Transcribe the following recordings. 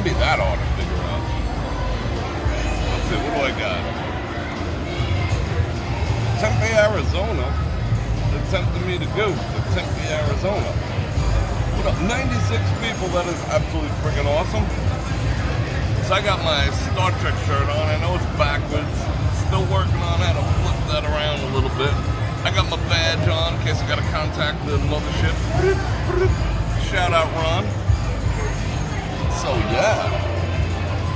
Shouldn't be that hard to figure out. Let's see, what do I got? Tempe, Arizona. They're tempting me to go to Tempe, Arizona. What up? 96 people. That is absolutely freaking awesome. So I got my Star Trek shirt on. I know it's backwards. Still working on how to flip that around a little bit. I got my badge on in case I got to contact the mothership. Shout out, Ron. So yeah,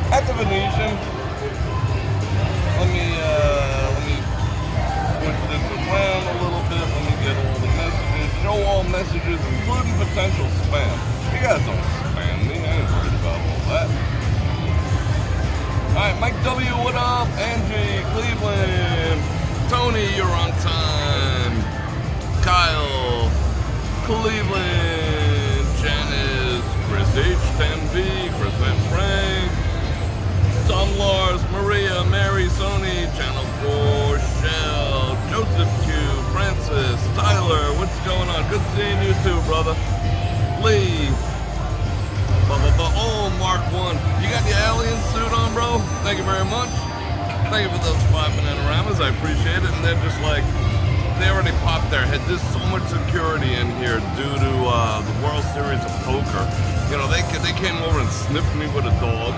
at the Venetian. Let me switch this around a little bit. Let me get all the messages. Show all messages, including potential spam. You guys don't spam me. I ain't worried about all that. All right, Mike W, what up? Angie, Cleveland. Tony, you're on time. Kyle, Cleveland. Janice, Chris H10V, Chris Van Frank, Tom Lars, Maria, Mary, Sony, Channel 4, Shell, Joseph Q, Francis, Tyler, what's going on? Good seeing you too, brother. Lee, oh, Mark 1. You got the alien suit on, bro? Thank you very much. Thank you for those 5 Bananaramas. I appreciate it. And they're just like, they already popped their head. There's so much security in here due to the World Series of Poker. You know, they came over and sniffed me with a dog.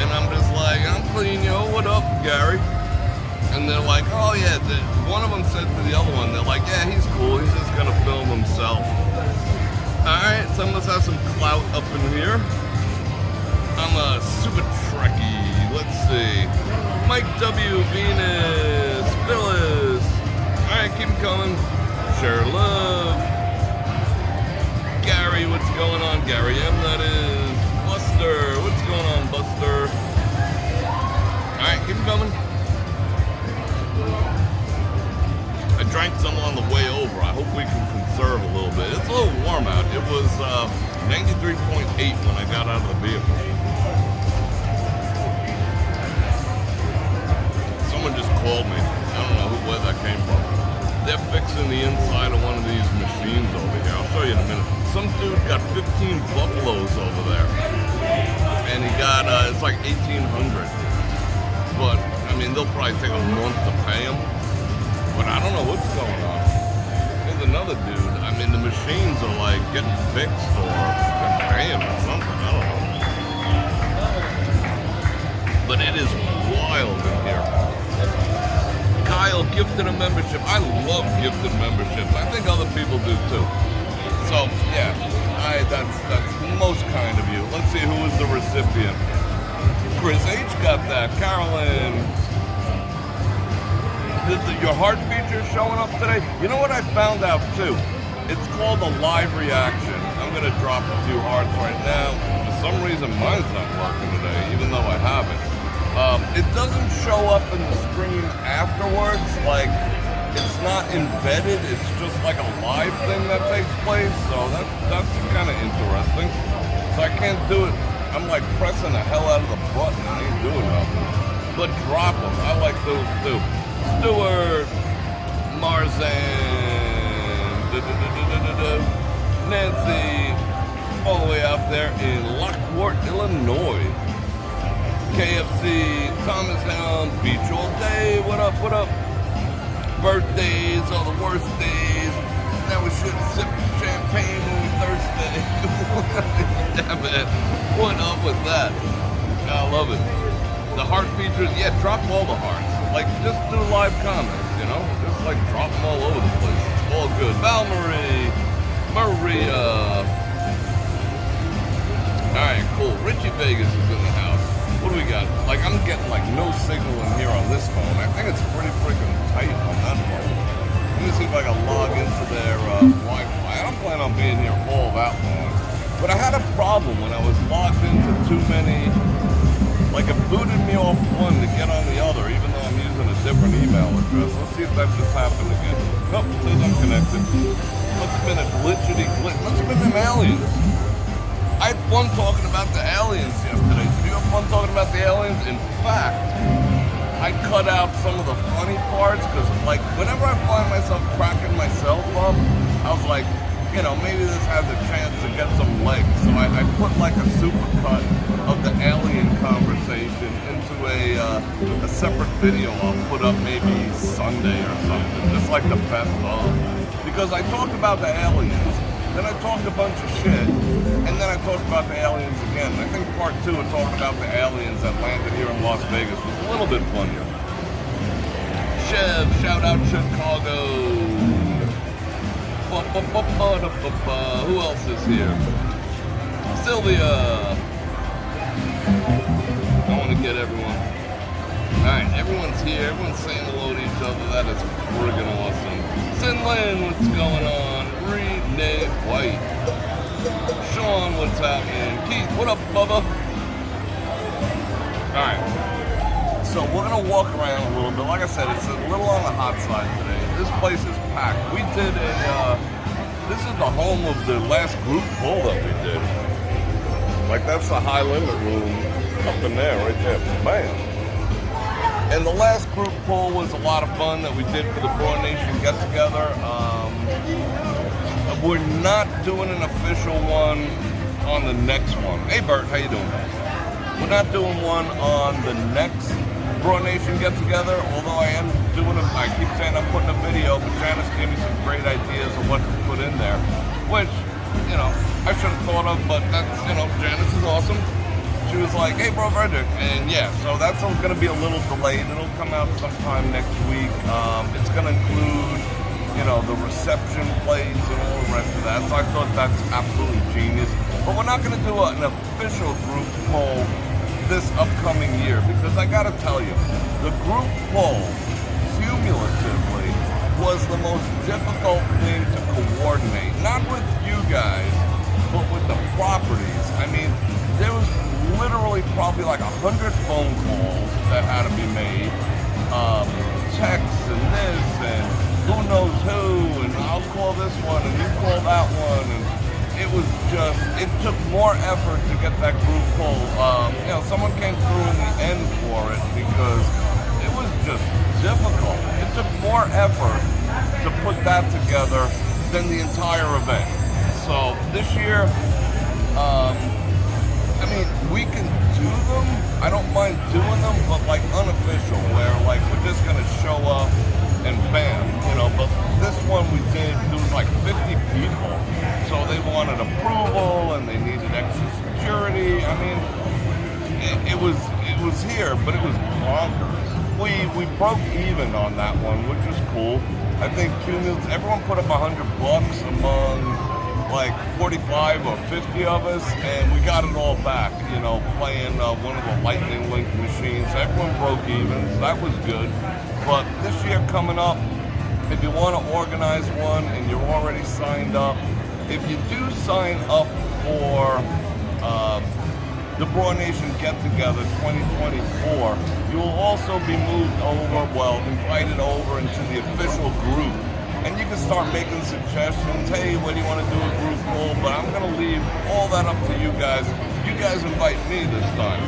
And I'm just like, I'm clean, yo. What up, Gary? And they're like, oh, yeah. One of them said to the other one, they're like, yeah, he's cool. He's just going to film himself. All right, so I must have some clout up in here. I'm a super Trekkie. Let's see. Mike W, Venus, Phyllis. All right, keep coming. Share love. Gary, what's going on? Gary M, that is. Buster, what's going on, Buster? All right, keep coming. I drank some on the way over. I hope we can conserve a little bit. It's a little warm out. It was 93.8 when I got out of the vehicle. Someone just called me. I don't know where that came from. They're fixing the inside of one of these machines over here. I'll show you in a minute. Some dude got 15 buffaloes over there. And he got, it's like 1,800. But, I mean, they'll probably take a month to pay him. But I don't know what's going on. There's another dude. I mean, the machines are like getting fixed or they're paying or something. I don't know. But it is wild in here. Kyle gifted a membership. I love gifted memberships. I think other people do too. So yeah, that's most kind of you. Let's see who is the recipient. Chris H got that. Carolyn. Your heart feature showing up today. You know what I found out too? It's called a live reaction. I'm gonna drop a few hearts right now. For some reason mine's not working today, even though I have it. It doesn't show up in the screen afterwards, like it's not embedded, it's just like a live thing that takes place, so that's kind of interesting. So I can't do it, I'm like pressing the hell out of the button, I ain't doing nothing. But drop them, I like those too. Stewart, Marzan, Nancy, all the way out there in Lockport, Illinois. KFC, Thomas Helm, Beach All Day, what up, what up? Birthdays are the worst days. Now we should sip champagne when we thirsty. Yeah, man. What up with that? I love it. The heart features, yeah, drop all the hearts. Like, just do live comments, you know? Just like drop them all over the place. It's all good. Val Marie, Maria. All right, cool. Richie Vegas is in the house. What do we got? Like, I'm getting like no signal in here on this phone. I think it's pretty freaking tight on that phone. Let me see if I can log into their Wi-Fi. I don't plan on being here all that long. But I had a problem when I was logged into too many. Like, it booted me off one to get on the other, even though I'm using a different email address. Let's see if that just happened again. Nope, it says I'm connected. Must have been a glitchity glitch. Must have been them aliens. I had fun talking about the aliens yesterday. Did you have fun talking about the aliens? In fact, I cut out some of the funny parts because, like, whenever I find myself cracking myself up, I was like, maybe this has a chance to get some legs. So I put like a super cut of the alien conversation into a separate video I'll put up maybe Sunday or something, just like the best of. Because I talked about the aliens, then I talked a bunch of shit, and then I talked about the aliens again. I think part 2 of talking about the aliens that landed here in Las Vegas was a little bit funnier. Chev, shout out Chicago. Who else is here? Sylvia. I want to get everyone. Alright, everyone's here. Everyone's saying hello to each other. That is friggin' awesome. Sinlin, what's going on? Reed, Nate, White. Sean, what's happening? Keith, what up, Bubba? Alright. So we're going to walk around a little bit. Like I said, it's a little on the hot side today. This place is packed. We did this is the home of the last group pull that we did. Like, that's the high limit room up in there, right there. Bam. And the last group pull was a lot of fun that we did for the Bror Nation get together. We're not doing an official one on the next one. Hey Bert, how you doing? We're not doing one on the next Bror Nation get together, although I am doing it. I keep saying I'm putting a video, but Janice gave me some great ideas of what to put in there, which, I should have thought of, but that's, Janice is awesome. She was like, hey, Bror Fredrik, and yeah, so that's going to be a little delayed. It'll come out sometime next week. It's going to include, the reception plays and all the rest of that, so I thought that's absolutely genius. But we're not going to do an official group poll this upcoming year, because I gotta tell you, the group poll cumulatively was the most difficult thing to coordinate, not with you guys, but with the properties. I mean, there was literally probably like 100 phone calls that had to be made, texts and this and who knows who, and I'll call this one and you call that one, and it took more effort to get that group poll. Someone came through in the end for it because it was just difficult. It took more effort to put that together than the entire event. So this year, we can do them. I don't mind doing them, but like unofficial, where like we're just gonna show up and bam, but this one we did, there was like 50 people, so they wanted approval and they needed extra security. I mean, it was here, but it was bonkers. We broke even on that one, which was cool. I think everyone put up $100 among like 45 or 50 of us, and we got it all back, playing one of the Lightning Link machines. Everyone broke even, so that was good. But this year coming up, if you want to organize one and you're already signed up, if you do sign up for the Bror Nation Get Together 2024, you will also be invited over into the official group. And you can start making suggestions. Hey, what do you want to do a group poll? But I'm going to leave all that up to you guys. You guys invite me this time.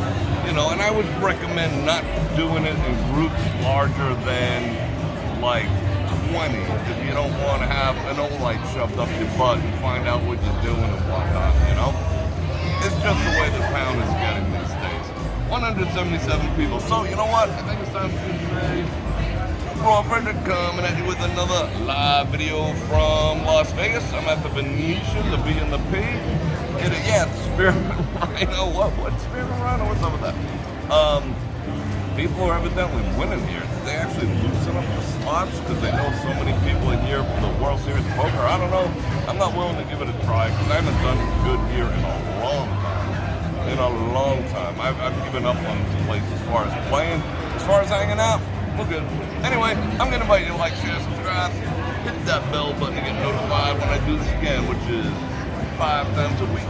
And I would recommend not doing it in groups larger than like 20 if you don't want to have an old light shoved up your butt and find out what you're doing and whatnot, It's just the way the town is getting these days. 177 people. So, you know what? I think it's time to say Bror Fredrik coming at you with another live video from Las Vegas. I'm at the Venetian, the B and the P. It's Spearmint Rhino. What Spearmint Rhino? What's up with that? People are evidently winning here. They actually loosen up the slots because they know so many people in here for the World Series of Poker. I don't know. I'm not willing to give it a try because I haven't done good here in a long time. I've given up on this place as far as playing. As far as hanging out, we're good. Anyway, I'm going to invite you to like, share, subscribe, hit that bell button to get notified when I do this again, which is 5 times a week.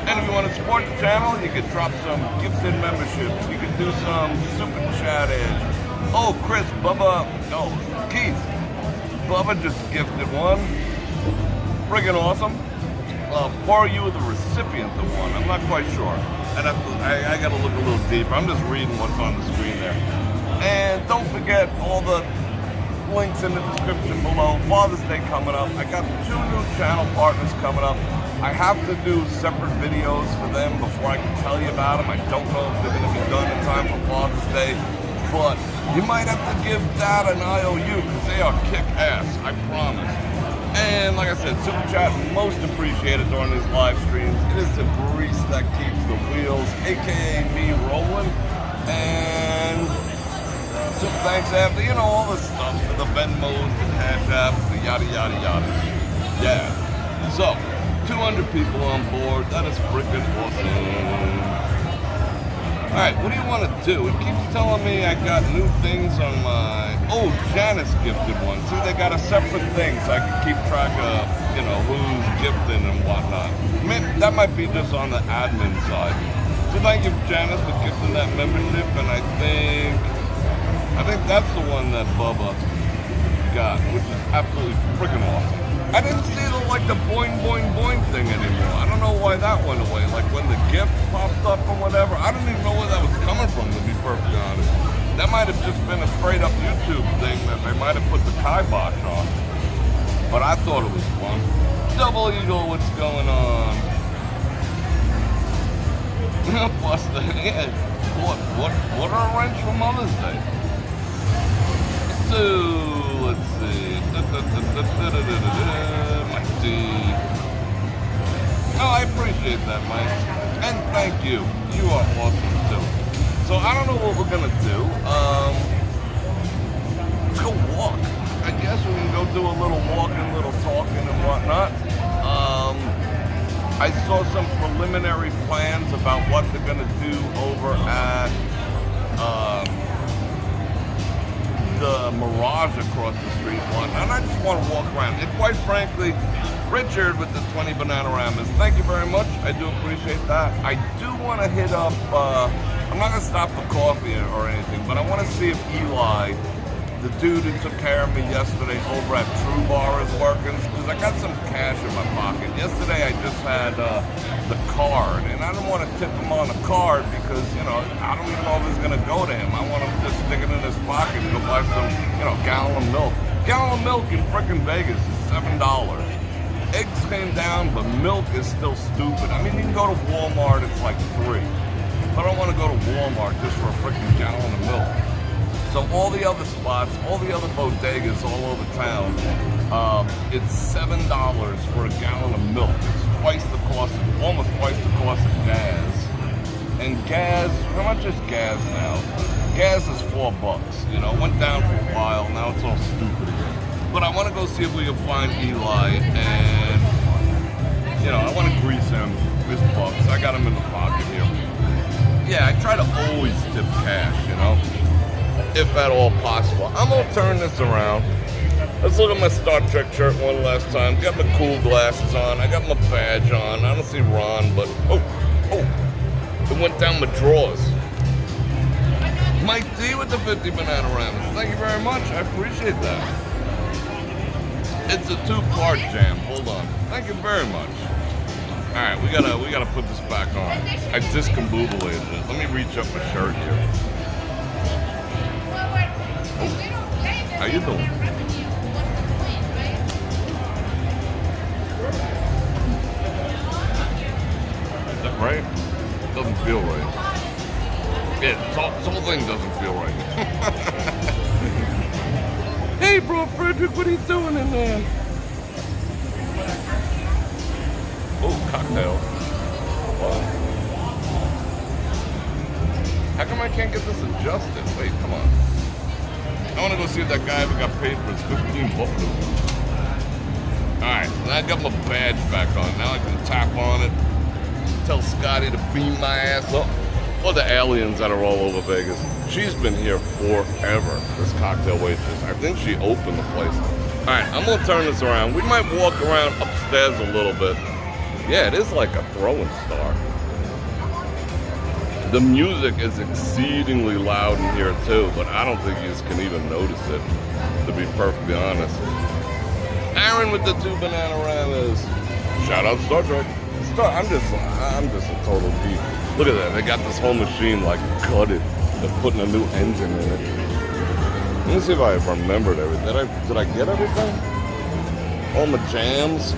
And if you want to support the channel, you could drop some gifted memberships. You could do some super chat ads. Oh, Chris, Bubba, Keith. Bubba just gifted one. Friggin' awesome. Or you were the recipient of one. I'm not quite sure. I got to look a little deeper. I'm just reading what's on the screen there. And don't forget all the links in the description below. Father's Day coming up. I got 2 new channel partners coming up. I have to do separate videos for them before I can tell you about them. I don't know if they're going to be done in time for Father's Day, but you might have to give Dad an IOU because they are kick-ass, I promise. And like I said, Super Chat most appreciated during these live streams. It is the grease that keeps the wheels, aka me, rolling. And some thanks after, you know, all the stuff for the Venmos and Cash Apps, the yada yada yada. Yeah. So, 200 people on board. That is freaking awesome. Alright, what do you want to do? It keeps telling me I got new things on my... Oh, Janice gifted one. See, they got a separate thing so I can keep track of, you know, who's gifting and whatnot. That might be just on the admin side. So thank you, Janice, for gifting that membership, and I think that's the one that Bubba got, which is absolutely freaking awesome. I didn't see the boing boing boing thing anymore. I don't know why that went away. Like when the gift popped up or whatever. I didn't even know where that was coming from, to be perfectly honest. That might have just been a straight up YouTube thing that they might have put the kibosh on. But I thought it was fun. Double Eagle, what's going on? Buster, yeah. What are a wrench for Mother's Day? So, let's see. Mike D. Oh, I appreciate that, Mike. And thank you. You are awesome, too. So, I don't know what we're going to do. Let's go walk. I guess we can go do a little walking, a little talking and whatnot. I saw some preliminary plans about what they're going to do over at the Mirage across the street one, and I just want to walk around. And quite frankly, Richard with the 20 Bananaраmas, thank you very much. I do appreciate that. I do want to hit up, I'm not going to stop for coffee or anything, but I want to see if Eli, the dude who took care of me yesterday over at True Bar, is working, because I got some cash in my pocket. Yesterday I just had the card, and I didn't want to tip him on the card because, you know, I don't even know if it's going to go to him. I want him to just stick it in his pocket and go buy some, you know, gallon of milk. Gallon of milk in frickin' Vegas is $7. Eggs came down, but milk is still stupid. I mean, you can go to Walmart, it's like $3. But I don't want to go to Walmart just for a frickin' gallon of milk. So all the other spots, all the other bodegas all over town, it's $7 for a gallon of milk. It's twice the cost, almost twice the cost of gas. And gas, how much is gas now? Gas is $4. You know, it went down for a while, now it's all stupid again. But I want to go see if we can find Eli, and, you know, I want to grease him, his bucks. I got him in the pocket here. Yeah, I try to always tip cash, you know, if at all possible. I'm going to turn this around. Let's look at my Star Trek shirt one last time. Got my cool glasses on. I got my badge on. I don't see Ron, but, it went down my drawers. Mike D with the 50 Bananaраmas. Thank you very much. I appreciate that. It's a 2-part jam. Hold on. Thank you very much. All right, we gotta put this back on. I discombobulated it. Let me reach up my shirt here. Oh, how you doing? Is that right? Doesn't feel right. Yeah, this whole thing doesn't feel right. Hey, Bror Fredrik, what are you doing in there? Oh, cocktail. Wow. How come I can't get this adjusted? Wait, come on. I want to go see if that guy ever got paid for his 15 bucks. Alright, now I got my badge back on. Now I can tap on it. Tell Scotty to beam my ass up. Or the aliens that are all over Vegas. She's been here forever, this cocktail waitress. I think she opened the place. Alright, I'm going to turn this around. We might walk around upstairs a little bit. Yeah, it is like a throwing star. The music is exceedingly loud in here too, but I don't think you can even notice it, to be perfectly honest. Aaron with the 2 Bananaраmas. Shout out Star Trek. I'm just a total geek. Look at that, they got this whole machine like gutted. They're putting a new engine in it. Let me see if I remembered everything. Did I get everything? All my jams.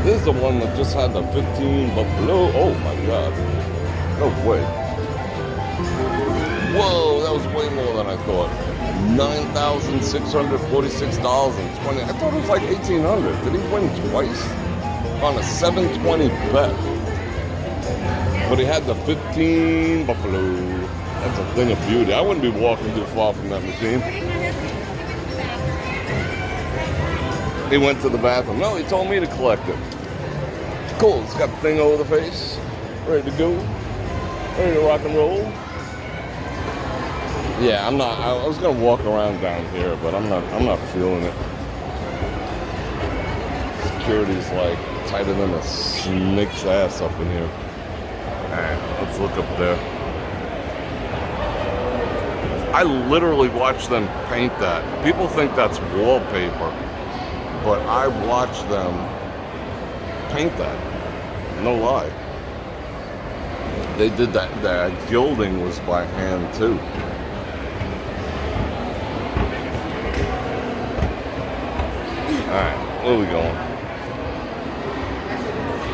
This is the one that just had the 15 buffalo. Oh my god. No way. Whoa, that was way more than I thought. $9,646.20. I thought it was like $1,800. Did he win twice? On a 720 bet. But he had the 15 buffalo. That's a thing of beauty. I wouldn't be walking too far from that machine. He went to the bathroom. No, he told me to collect it. Cool, it's got the thing over the face. Ready to go. Ready to rock and roll. Yeah, I was gonna walk around down here, but I'm not feeling it. Security's like tighter than a snake's ass up in here. Alright, let's look up there. I literally watched them paint that. People think that's wallpaper, but I watched them paint that. No lie. They did that. That gilding was by hand too. Alright, where are we going?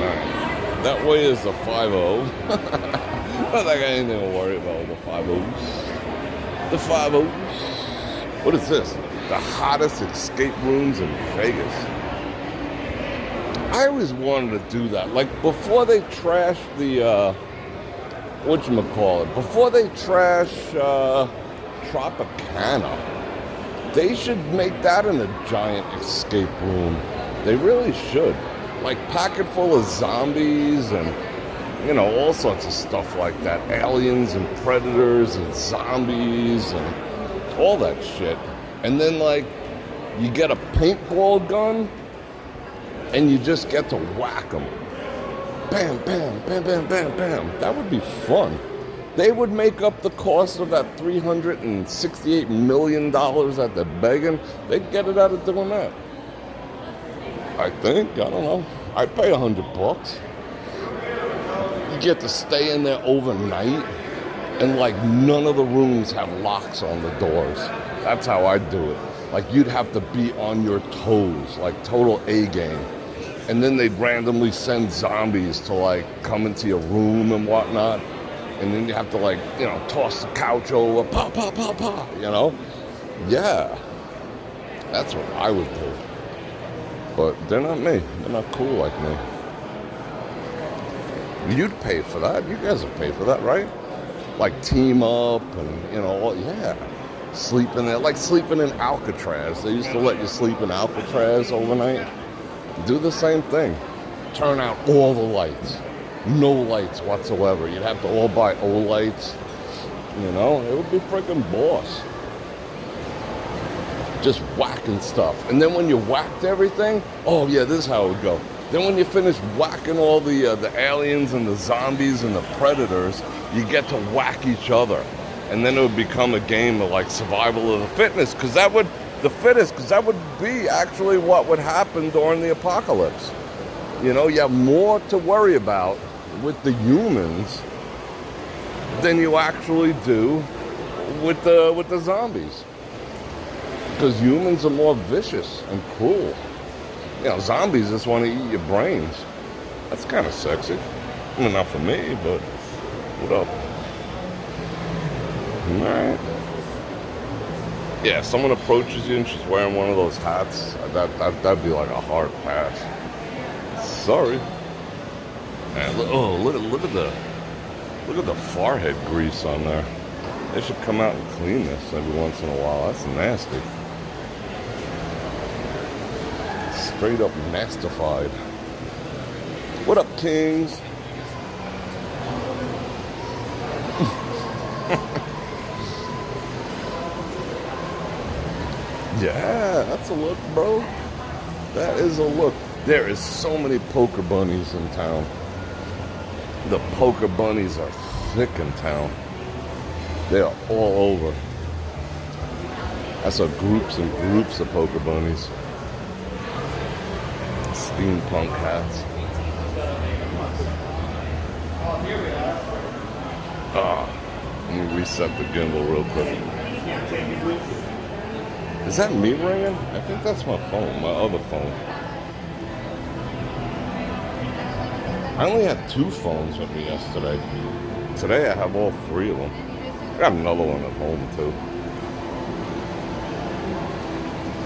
Alright. That way is the 5-0. Not like I got anything to worry about with the 5-0s. The 5-0s. What is this? The hottest escape rooms in Vegas. I always wanted to do that. Like before they trash the whatchamacallit, before they trash Tropicana, they should make that in a giant escape room. They really should. Like pack it full of zombies and, you know, all sorts of stuff like that. Aliens and predators and zombies and all that shit. And then like you get a paintball gun and you just get to whack them. Bam, bam, bam, bam, bam, bam. That would be fun. They would make up the cost of that $368 million that they're begging. They'd get it out of doing that. I think. I don't know. I'd pay $100. You get to stay in there overnight, and like none of the rooms have locks on the doors. That's how I'd do it. Like you'd have to be on your toes, like total A game. And then they'd randomly send zombies to like come into your room and whatnot. And then you have to like, you know, toss the couch over, pop, pop, pop, pop, you know? Yeah. That's what I would do. But they're not me. They're not cool like me. You'd pay for that. You guys would pay for that, right? Like team up and, you know, yeah. Sleep in there. Like sleeping in Alcatraz. They used to let you sleep in Alcatraz overnight. Do the same thing. Turn out all the lights. No lights whatsoever. You'd have to all buy old lights. You know, it would be freaking boss. Just whacking stuff. And then when you whacked everything, oh yeah, this is how it would go. Then when you finish whacking all the aliens and the zombies and the predators, you get to whack each other. And then it would become a game of like survival of the fittest, because that would be actually what would happen during the apocalypse. You know, you have more to worry about with the humans than you actually do with the zombies. Because humans are more vicious and cruel. You know, zombies just want to eat your brains. That's kind of sexy. I mean, not for me, but what up? Alright. Yeah, someone approaches you and she's wearing one of those hats, that'd be like a hard pass. Sorry. Man, look at the forehead grease on there. They should come out and clean this every once in a while. That's nasty. Straight up nastified. What up, kings? Yeah, that's a look, bro. That is a look. There is so many poker bunnies in town. The poker bunnies are thick in town. They are all over. I saw groups and groups of poker bunnies. Steampunk hats. Let me reset the gimbal real quick. Is that me ringing? I think that's my phone, my other phone. I only had 2 phones with me yesterday. Today I have all 3 of them. I got another one at home too.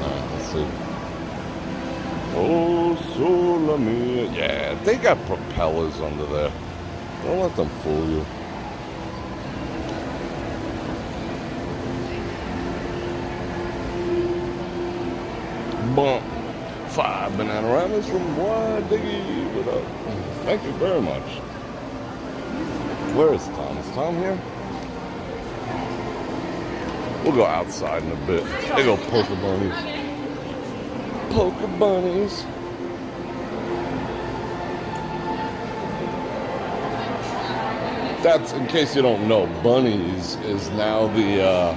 Alright, let's see. Oh, sole mia. Yeah, they got propellers under there. Don't let them fool you. Bump. 5 Bananaramas from Wide Diggy. What up? Thank you very much. Where is Tom? Is Tom here? We'll go outside in a bit. They go poker bunnies. Poker bunnies. That's, in case you don't know, bunnies is now the,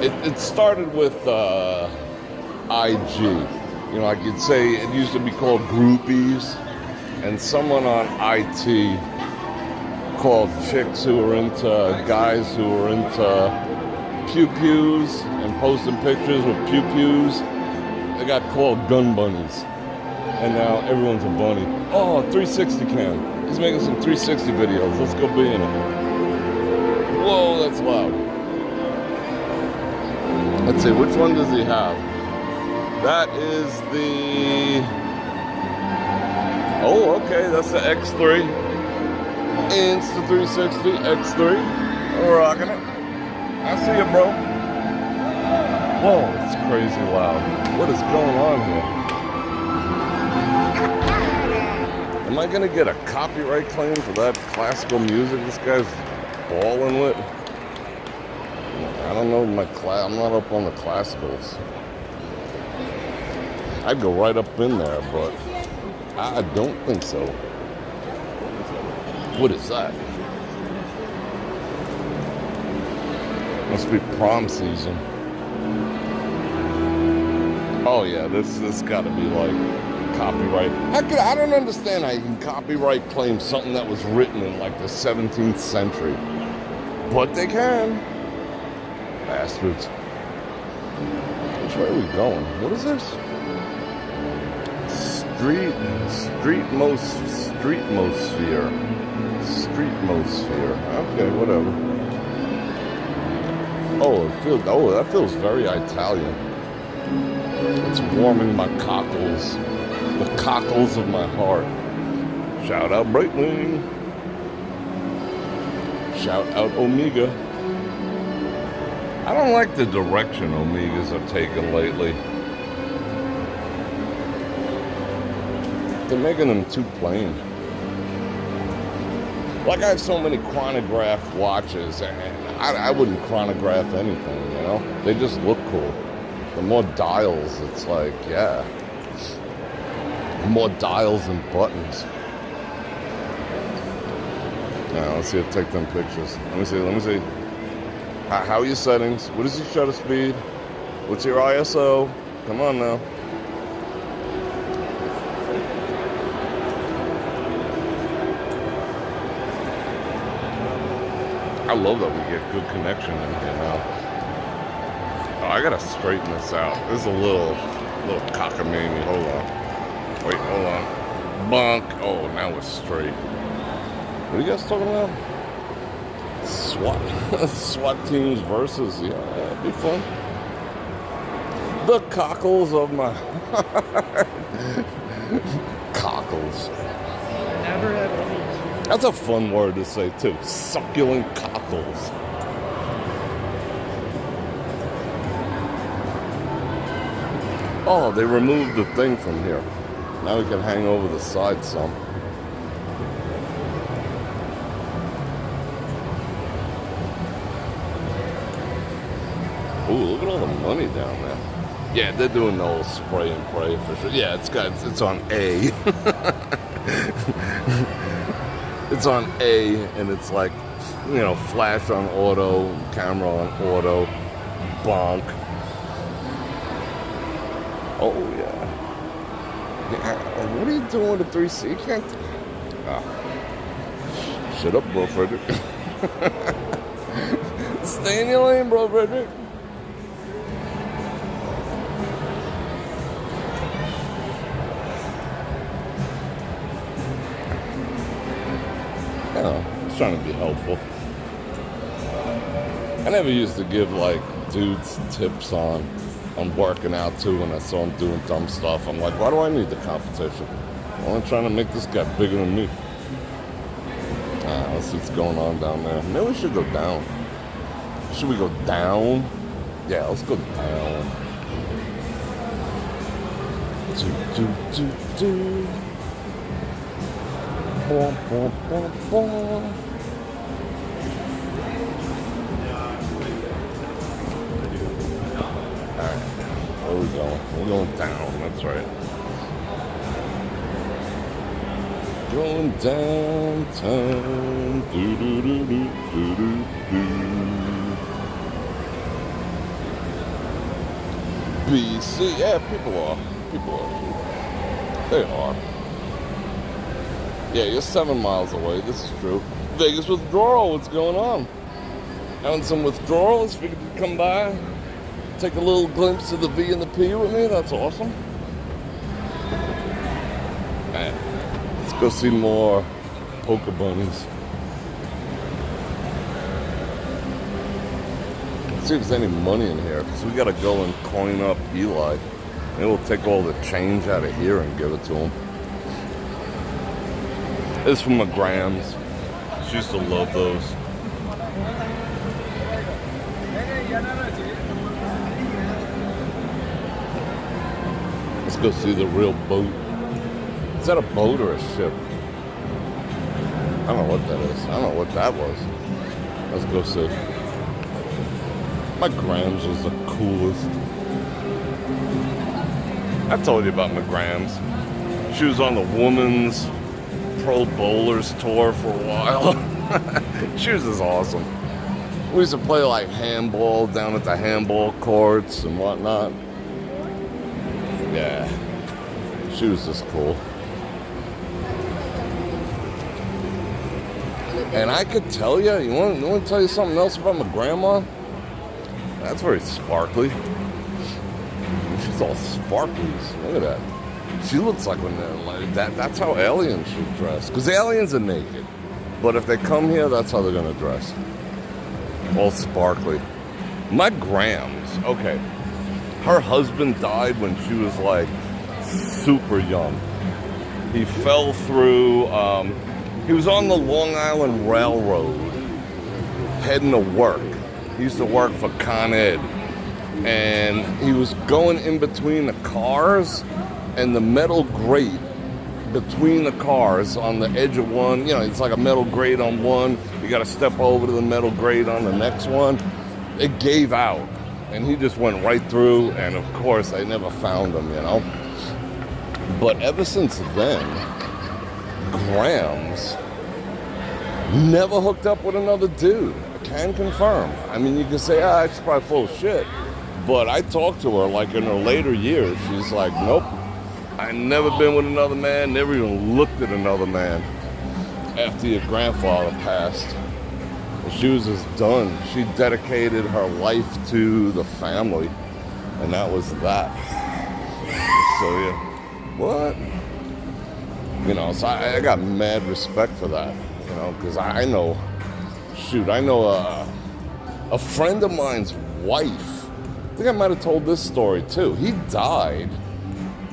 it started with IG. You know, like you'd say it used to be called groupies, and someone on IT called chicks who were into guys who were into pew-pews and posting pictures with pew-pews. They got called gun bunnies. And now everyone's a bunny. Oh, 360 cam. He's making some 360 videos. Let's go be in it. Whoa, that's loud. Let's see, which one does he have? That is the... Oh, okay, that's the X3. Insta360 X3. We're rocking it. I see you, bro. Whoa, it's crazy loud. What is going on here? Am I gonna get a copyright claim for that classical music this guy's balling with? I don't know I'm not up on the classicals. I'd go right up in there, but I don't think so. What is that? Must be prom season. Oh yeah, this gotta be like copyright. I don't understand how you can copyright claim something that was written in like the 17th century. But they can. Bastards. Which way are we going? What is this? Streetmosphere. Okay, whatever. Oh, that feels very Italian. It's warming my cockles. The cockles of my heart. Shout out Breitling. Shout out Omega. I don't like the direction Omegas are taking lately. They're making them too plain. Like I have so many chronograph watches, and I wouldn't chronograph anything, you know? They just look cool. The more dials, it's like, yeah. More dials and buttons. Now, let's see if take them pictures. Let me see. How are your settings? What is your shutter speed? What's your ISO? Come on now. I love that we get good connection in here now. Oh, I gotta straighten this out. This is a little cockamamie. Hold on. Wait, hold on. Bonk. Oh, now we're straight. What are you guys talking about? SWAT teams versus, yeah, that'd be fun. The cockles of my cockles. Never had any. That's a fun word to say too. Succulent cockles. Oh, they removed the thing from here. Now we can hang over the side some. Ooh, look at all the money down there. Yeah, they're doing the whole spray and pray for sure. Yeah, it's on A. It's on A, and it's like, you know, flash on auto, camera on auto, bonk. Oh yeah. What are you doing with the 360? You can't. shit up, Bror Fredrik. Stay in your lane, Bror Fredrik. You know, I was trying to be helpful. I never used to give like dudes tips on working out too when I saw him doing dumb stuff. I'm like, why do I need the competition? I'm only trying to make this guy bigger than me. Let's see what's going on down there. Maybe we should go down. Should we go down? Yeah, let's go down. Do. Boom, boom, boom, boom. Alright, where are we going? We're going down, that's right. Going downtown. Do. BC, yeah, people are. They are. Yeah, you're 7 miles away, this is true. Vegas withdrawal, what's going on? Having some withdrawals, figured you'd come by, take a little glimpse of the V and the P with me, that's awesome. Alright, let's go see more poker bunnies. Let's see if there's any money in here, because we gotta go and coin up Eli. Maybe we'll take all the change out of here and give it to him. This is from my grams. She used to love those. Let's go see the real boat. Is that a boat or a ship? I don't know what that is. I don't know what that was. Let's go see. My grams was the coolest. I told you about my grams. She was on the women's pro bowlers tour for a while. She was just awesome. We used to play like handball down at the handball courts and whatnot. Yeah, she was just cool. And I could tell you, you want to tell you something else about my grandma? That's very sparkly. She's all sparklies. Look at that. She looks like when they're like that. That's how aliens should dress. Because aliens are naked. But if they come here, that's how they're going to dress. All sparkly. My grams, okay. Her husband died when she was like super young. He fell through, he was on the Long Island Railroad heading to work. He used to work for Con Ed. And he was going in between the cars and the metal grate between the cars on the edge of one. You know, it's like a metal grate on one. You got to step over to the metal grate on the next one. It gave out. And he just went right through. And, of course, they never found him, you know. But ever since then, Grams never hooked up with another dude. I can confirm. I mean, you can say, she's probably full of shit. But I talked to her, like, in her later years. She's like, nope. I never been with another man. Never even looked at another man after your grandfather passed. And she was just done. She dedicated her life to the family. And that was that. So, yeah. What? You know, so I got mad respect for that. You know, because I know a friend of mine's wife. I think I might have told this story too. He died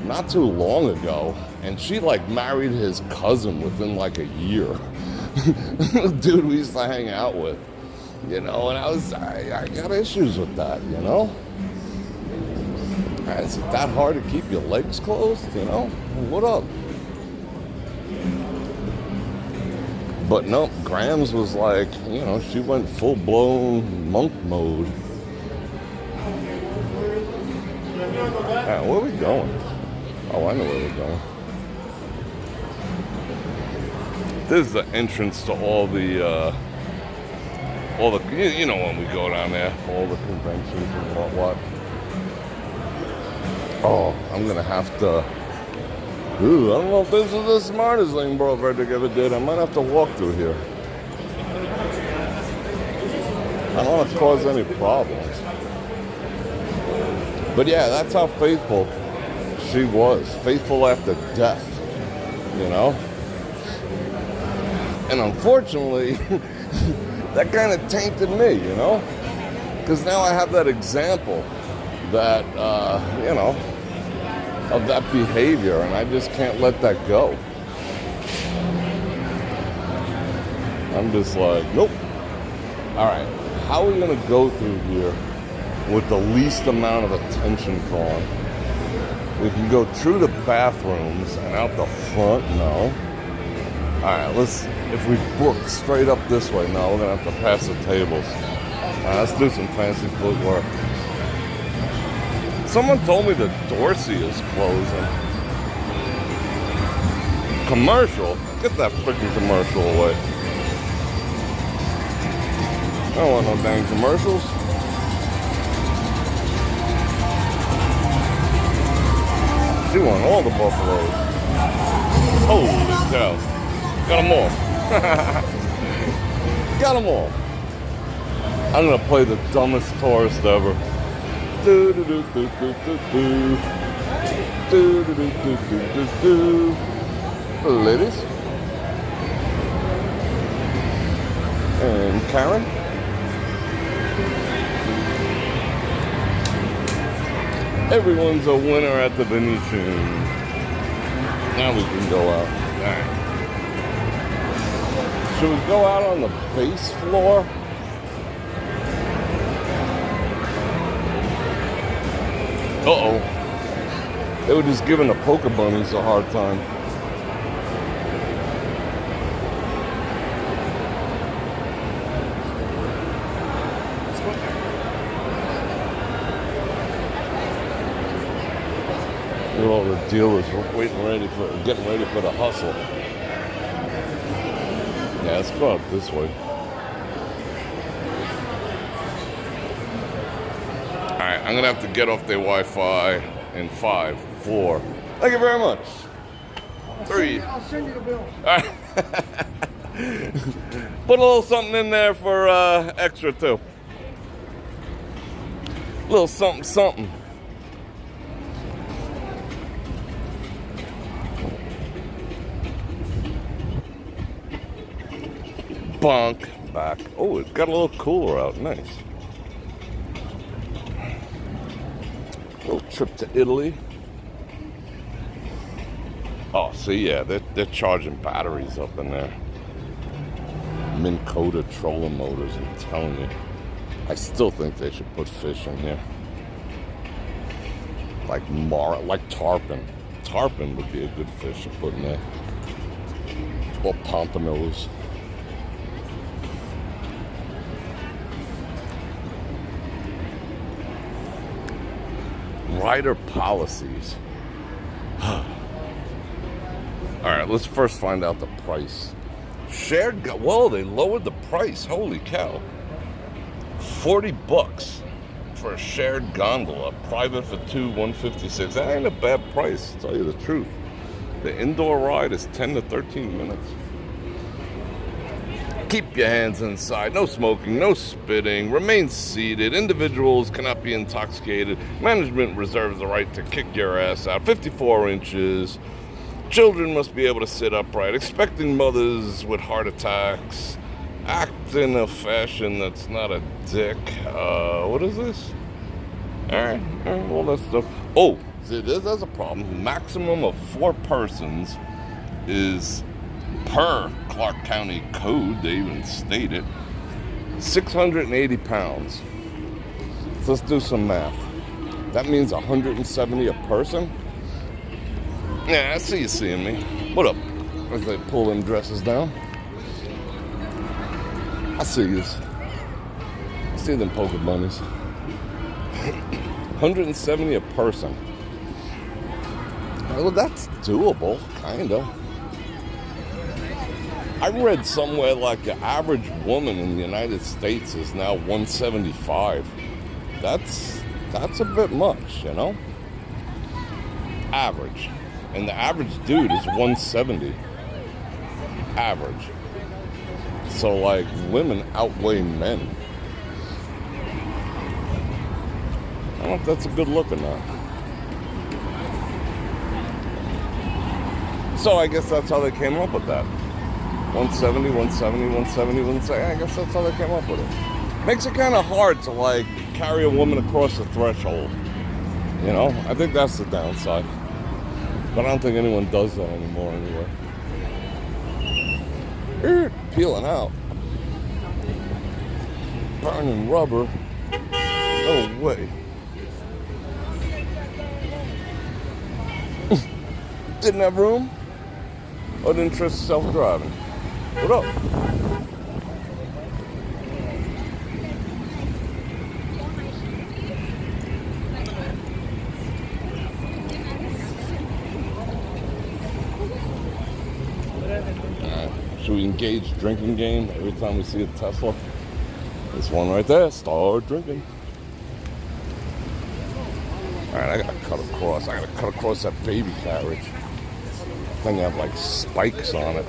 not too long ago, and she like married his cousin within like a year. Dude we used to hang out with, you know, and I got issues with that, you know. Is it that hard to keep your legs closed, you know? What up? But no, Grams was like, you know, she went full-blown monk mode. Where are we going? Oh, I know where we're going. This is the entrance to all the, you know, when we go down there for all the conventions and what. Oh, I'm gonna have to. I don't know if this is the smartest thing Bror Fredrik ever did. I might have to walk through here. I don't want to cause any problems. But yeah, that's how faithful she was. Faithful after death, you know? And unfortunately, that kind of tainted me, you know? Because now I have that example that, you know, of that behavior, and I just can't let that go. I'm just like, nope. All right, how are we going to go through here with the least amount of attention drawn? We can go through the bathrooms and out the front, no. All right, if we book straight up this way, no, we're going to have to pass the tables. Let's do some fancy footwork. Someone told me that Dorsey is closing. Commercial? Get that freaking commercial away. I don't want no dang commercials. She won all the buffaloes. Holy cow. Got them all. Got them all. I'm going to play the dumbest tourist ever. Do do do do do do do. Do do do do do do do. Ladies. And Karen. Everyone's a winner at the Venetian. Now we can go out. All right. Should we go out on the base floor? Uh-oh. They were just giving the poker bunnies a hard time. All the dealers were getting ready for the hustle. Yeah, let's go out this way. Alright, I'm gonna have to get off their Wi-Fi in 5, 4. Thank you very much. 3. I'll send you the bill. Alright. Put a little something in there for extra too. A little something, something. Bonk back. Oh, it got a little cooler out. Nice. Little trip to Italy. Oh, see, yeah, they're charging batteries up in there. Minn Kota trolling motors, I'm telling you. I still think they should put fish in here. Like tarpon. Tarpon would be a good fish to put in there. Or pompanos. Rider policies. Alright, let's first find out the price. Whoa, they lowered the price. Holy cow. $40 for a shared gondola. Private for 2, $156. That ain't a bad price, to tell you the truth. The indoor ride is 10 to 13 minutes. Keep your hands inside. No smoking, no spitting. Remain seated. Individuals cannot be intoxicated. Management reserves the right to kick your ass out. 54 inches. Children must be able to sit upright. Expecting mothers with heart attacks. Act in a fashion that's not a dick. What is this? Alright, well, that's stuff. Oh, see, that's a problem. Maximum of 4 persons is, per Clark County Code, they even state it, 680 pounds. So let's do some math. That means 170 a person? Yeah, I see you seeing me. What up? As they pull them dresses down. I see you. I see them poker bunnies. 170 a person. Well, that's doable, kinda. I read somewhere like the average woman in the United States is now 175. That's a bit much, you know? Average. And the average dude is 170. Average. So, like, women outweigh men. I don't know if that's a good look or not. So I guess that's how they came up with that. 170, 170, 170, 170. I guess that's how they came up with it. Makes it kind of hard to like carry a woman across the threshold. You know, I think that's the downside. But I don't think anyone does that anymore anyway. Peeling out. Burning rubber. No way. Didn't have room? Or didn't trust self-driving? What up? Should we engage drinking game every time we see a Tesla? This one right there, start drinking. Alright, I gotta cut across. I gotta cut across that baby carriage. That thing have like spikes on it.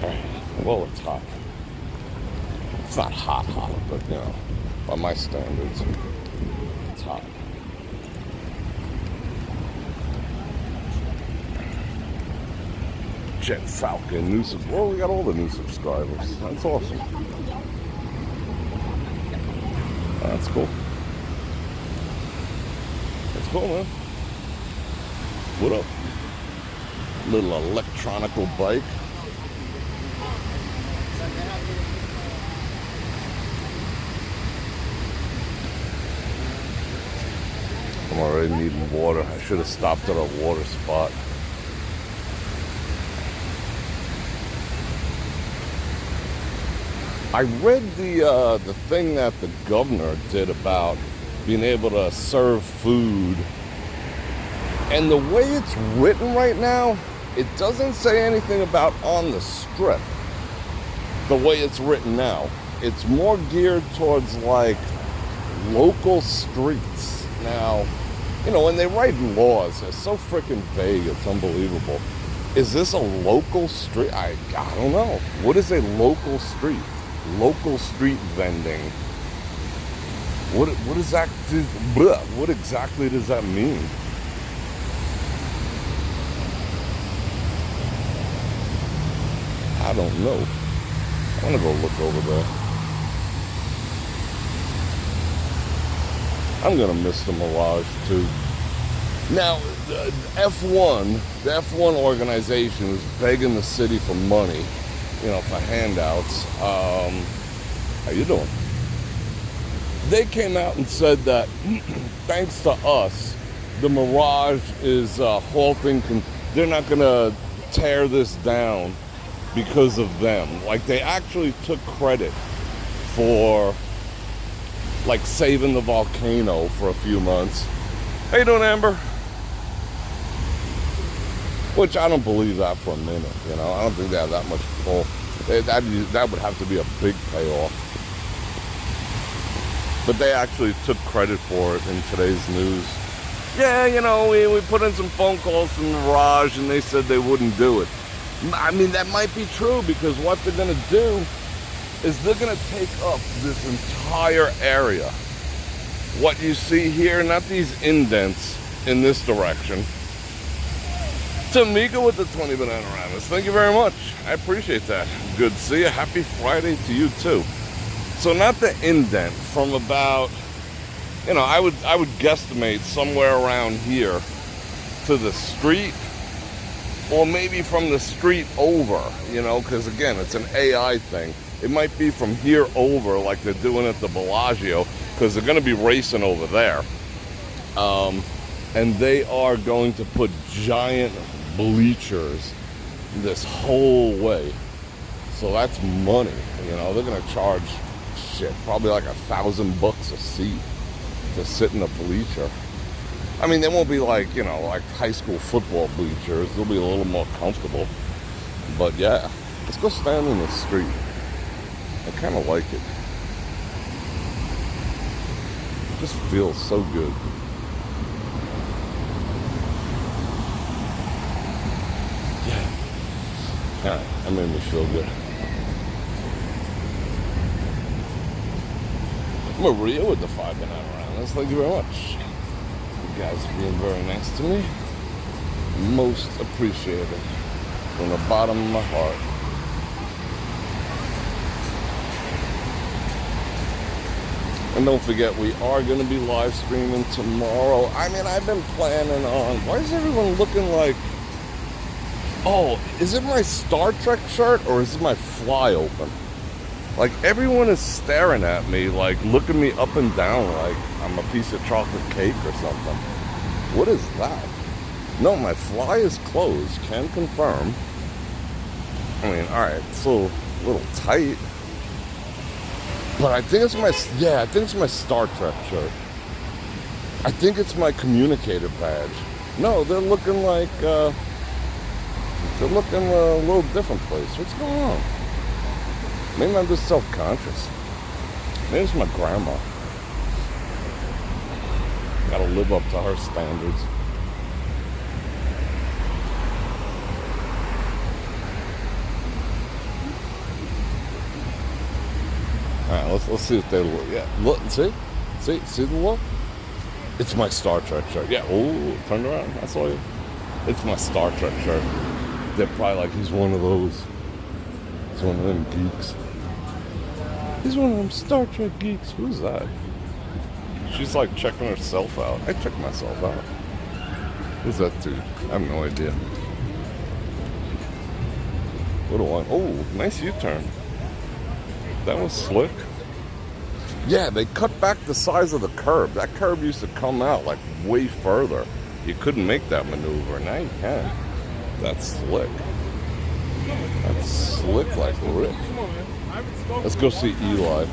Alright, well, it's hot. It's not hot, but you know, by my standards, it's hot. Jet Falcon, new well, we got all the new subscribers. That's awesome. That's cool. That's cool, man. What up? Little electronical bike. I'm already needing water. I should have stopped at a water spot. I read the thing that the governor did about being able to serve food, and the way it's written right now, it doesn't say anything about on the strip. The way it's written now, it's more geared towards like local streets. Now, you know, when they write laws, they're so freaking vague, it's unbelievable. Is this a local street? I don't know. What is a local street? Local street vending. What is that? What exactly does that mean? I don't know. I'm gonna go look over there. I'm gonna miss the Mirage too. Now, the F1 organization is begging the city for money, you know, for handouts. How you doing? They came out and said that thanks to us, the Mirage is halting. They're not gonna tear this down because of them. Like, they actually took credit for like saving the volcano for a few months. How you doing, Amber? Which I don't believe that for a minute, you know. I don't think they have that much pull. That would have to be a big payoff. But they actually took credit for it in today's news. Yeah, you know, we put in some phone calls from the Mirage and they said they wouldn't do it. I mean, that might be true, because what they're going to do is they're going to take up this entire area. What you see here, not these indents in this direction. Tamika with the 20 Bananagramas. Thank you very much. I appreciate that. Good to see you. Happy Friday to you too. So not the indent, from about, you know, I would guesstimate somewhere around here to the street, or maybe from the street over, you know, because again, it's an AI thing. It might be from here over, like they're doing at the Bellagio, because they're going to be racing over there. And they are going to put giant bleachers this whole way. So that's money, you know. They're going to charge, shit, probably like $1,000 a seat to sit in a bleacher. I mean, they won't be like, you know, like high school football bleachers. They'll be a little more comfortable. But yeah, let's go stand in the street. I kind of like it. It just feels so good. Yeah. That made me feel good. Maria with the 5 banana rounds. Thank you very much. You guys are being very nice to me. Most appreciated. From the bottom of my heart. And don't forget, we are going to be live streaming tomorrow. I mean, I've been planning on... Why is everyone looking like... Oh, is it my Star Trek shirt or is it my fly open? Like, everyone is staring at me, like, looking me up and down like I'm a piece of chocolate cake or something. What is that? No, my fly is closed. Can confirm. I mean, alright, it's a little tight. But I think it's my, I think it's my Star Trek shirt. I think it's my communicator badge. No, they're looking like, they're looking a little different place. What's going on? Maybe I'm just self-conscious. Maybe it's my grandma. Gotta live up to her standards. Alright, let's see if they look. Yeah, look, see the look? It's my Star Trek shirt. Yeah, oh, turned around. I saw you. It's my Star Trek shirt. They're probably like, he's one of those. He's one of them geeks. He's one of them Star Trek geeks. Who's that? She's like checking herself out. I check myself out. Who's that dude? I have no idea. What do I? Oh, nice U-turn. That was slick. Yeah, they cut back the size of the curb. That curb used to come out like way further. You couldn't make that maneuver. Now you can. That's slick. That's slick like rip. Let's go see Eli.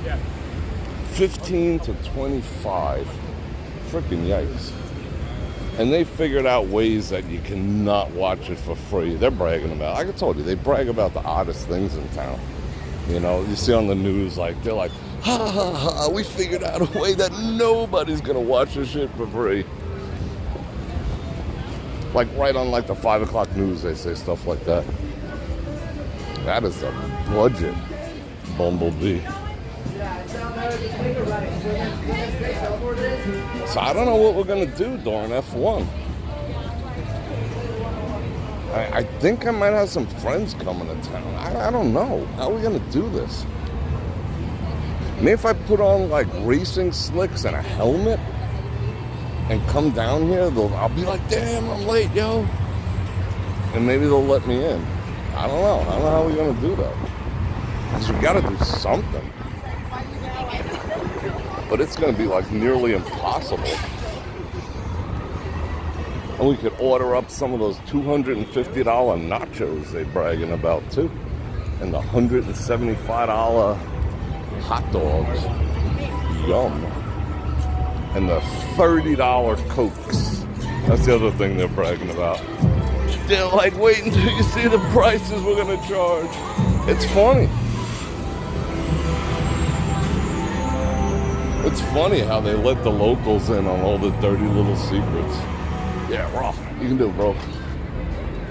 Yeah. 15 to 25. Freaking yikes. And they figured out ways that you cannot watch it for free. They're bragging about it. Like I told you, they brag about the oddest things in town. You know, you see on the news, like, they're like, ha ha ha, we figured out a way that nobody's gonna watch this shit for free. Like, right on, like, the 5 o'clock news, they say stuff like that. That is a budget bumblebee. So I don't know what we're gonna do during F1. I think I might have some friends coming to town. I don't know. How are we gonna do this? Maybe if I put on like racing slicks and a helmet and come down here, I'll be like, damn, I'm late, yo. And maybe they'll let me in. I don't know. I don't know how we're gonna do that. Because we gotta do something. But it's going to be like nearly impossible. And we could order up some of those $250 nachos they're bragging about too. And the $175 hot dogs. Yum. And the $30 Cokes. That's the other thing they're bragging about. They're like, wait until you see the prices we're going to charge. It's funny. It's funny how they let the locals in on all the dirty little secrets. Yeah, raw. You can do it, bro.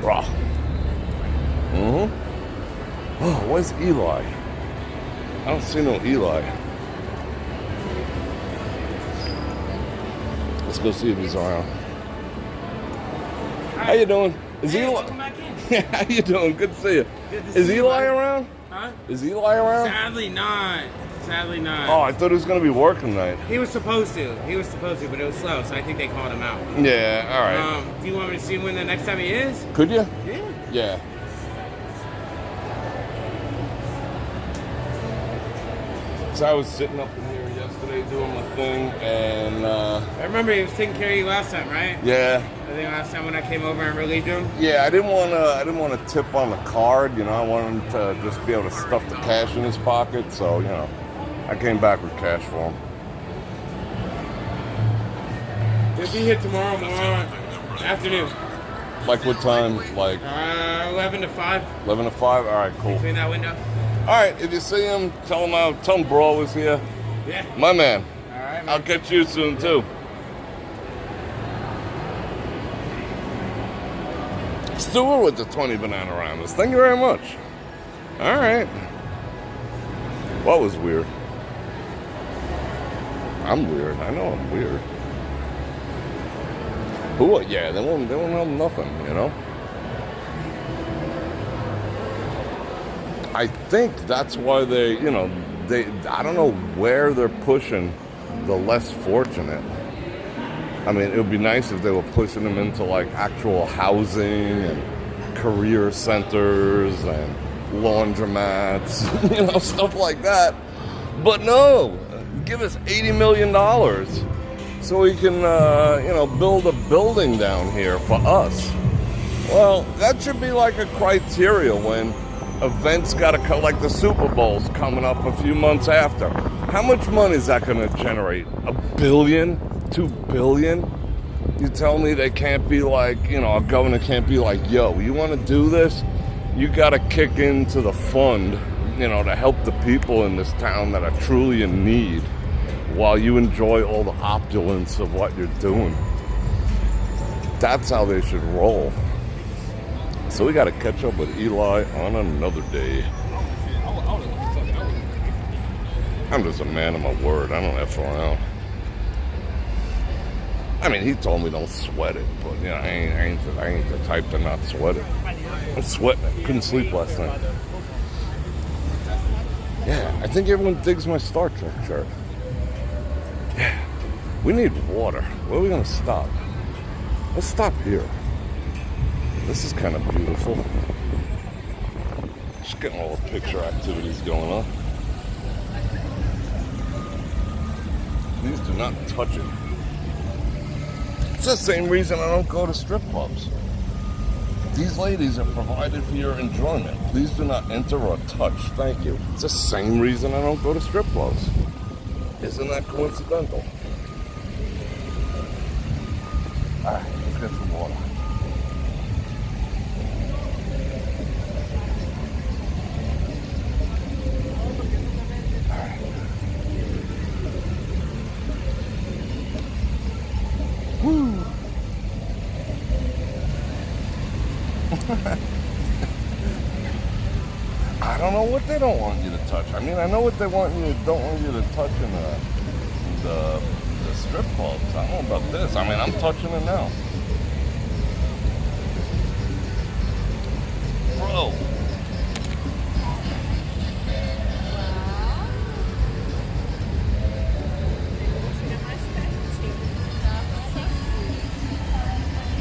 Raw. Oh, where's Eli? I don't see no Eli. Let's go see if he's around. How you doing? Is Eli? Welcome back in. How you doing? Good to see you. Good to Is see Eli you, around? Huh? Is Eli around? Sadly not. Sadly not. Oh, I thought he was going to be working tonight. He was supposed to. But it was slow, so I think they called him out. Yeah, all right. Do you want me to see when the next time he is? Could you? Yeah. Yeah. So I was sitting up in here yesterday doing my thing, and I remember he was taking care of you last time, right? yeah, I think last time when I came over and relieved him. yeah. I didn't want to tip on the card. You know, I wanted him to just be able to stuff the cash in his pocket. So you know, I came back with cash for him. He'll be here tomorrow afternoon. Like what time? Like 11 to 5. 11 to 5. All right, cool. Between that window. All right, if you see him, tell him Bror was here. Yeah. My man. All right, man. I'll catch you soon too. do it with the 20 Bananaramas. Thank you very much. All right. What was weird? I'm weird. I know I'm weird. Who? Yeah, they won't have nothing, you know? I think that's why they, you know, I don't know where they're pushing the less fortunate. I mean, it would be nice if they were pushing them into like actual housing and career centers and laundromats, you know, stuff like that. But no, give us $80 million so we can, you know, build a building down here for us. Well, that should be like a criteria when events got to cut, like the Super Bowl's coming up a few months after. How much money is that going to generate? $1 billion? $2 billion? You tell me they can't be like, you know, a governor can't be like, yo, you want to do this? You got to kick into the fund, you know, to help the people in this town that are truly in need while you enjoy all the opulence of what you're doing. That's how they should roll. So we got to catch up with Eli on another day. I'm just a man of my word. I don't F around. I mean, he told me don't sweat it, but you know, I ain't the type to not sweat it. I'm sweating it. Couldn't sleep last night. Yeah, I think everyone digs my Star Trek shirt. Yeah, we need water. Where are we gonna stop? Let's stop here. This is kind of beautiful. Just getting all the picture activities going on. Please do not touch it. It's the same reason I don't go to strip clubs. These ladies are provided for your enjoyment. Please do not enter or touch. Thank you. It's the same reason I don't go to strip clubs. Isn't that coincidental? Alright, let's get some water. Woo! I don't know what they don't want you to touch. I mean, I know what they don't want you to touch in the strip clubs. I don't know about this. I mean, I'm touching it now. Bro.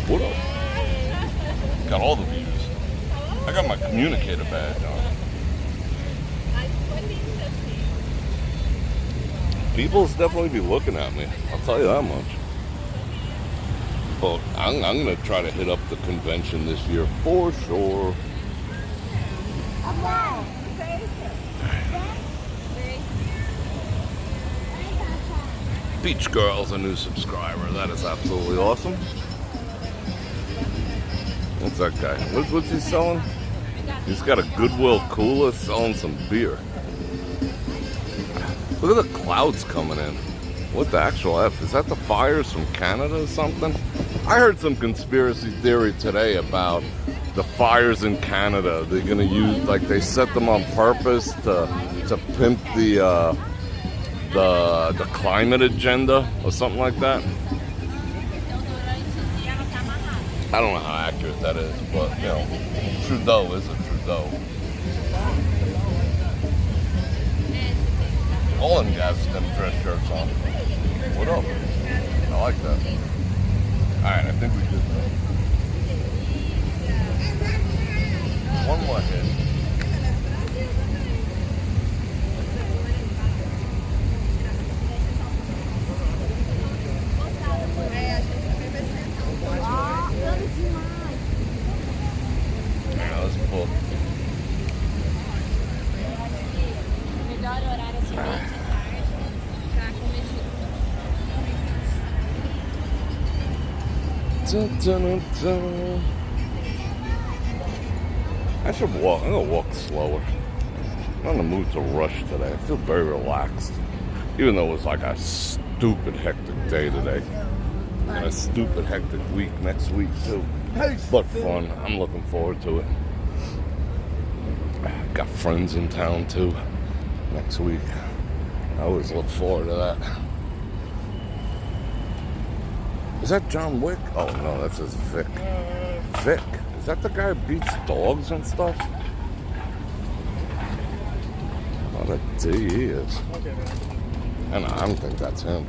What up? Got all the views. I got my communicator badge on. People's definitely be looking at me. I'll tell you that much. But I'm going to try to hit up the convention this year for sure. Beach Girl's a new subscriber. That is absolutely awesome. What's that guy? What's he selling? He's got a Goodwill cooler selling some beer. Look at the clouds coming in. What the actual F? Is that the fires from Canada or something? I heard some conspiracy theory today about the fires in Canada. They're gonna use, like, they set them on purpose to pimp the climate agenda or something like that. I don't know how accurate that is, but you know, Trudeau is a Trudeau. All them guys with them dress shirts on. What up? I like that. Alright, I think we did that. One more hit. Yeah, let's pull. Dun, dun, dun. I should walk. I'm gonna walk slower. I'm not in the mood to rush today. I feel very relaxed, even though it was like a stupid hectic day today and a stupid hectic week next week too. But fun. I'm looking forward to it. Got friends in town too next week. I always look forward to that. Is that John Wick? Oh no, that's his Vic. Vic? Is that the guy who beats dogs and stuff? What a D he is. And I don't think that's him.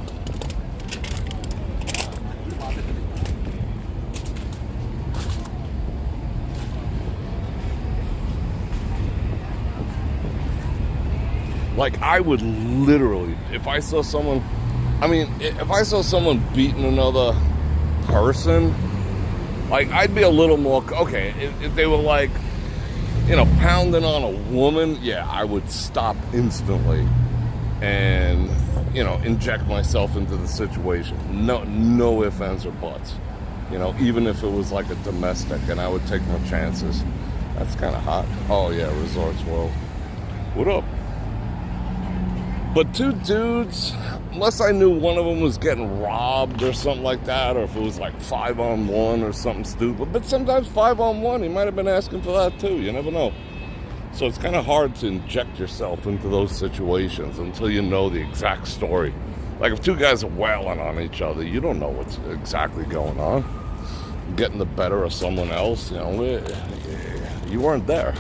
Like, I would literally, if I saw someone, if I saw someone beating another person, like, I'd be a little more, okay, if they were like, pounding on a woman, yeah, I would stop instantly and, inject myself into the situation. No ifs, ands, or buts. Even if it was like a domestic, and I would take my chances. That's kind of hot. Oh, yeah, Resorts World. What up? But two dudes, unless I knew one of them was getting robbed or something like that, or if it was like 5-on-1 or something stupid. But sometimes 5-on-1, he might have been asking for that too. You never know. So it's kind of hard to inject yourself into those situations until you know the exact story. Like if two guys are wailing on each other, you don't know what's exactly going on. Getting the better of someone else, you weren't there.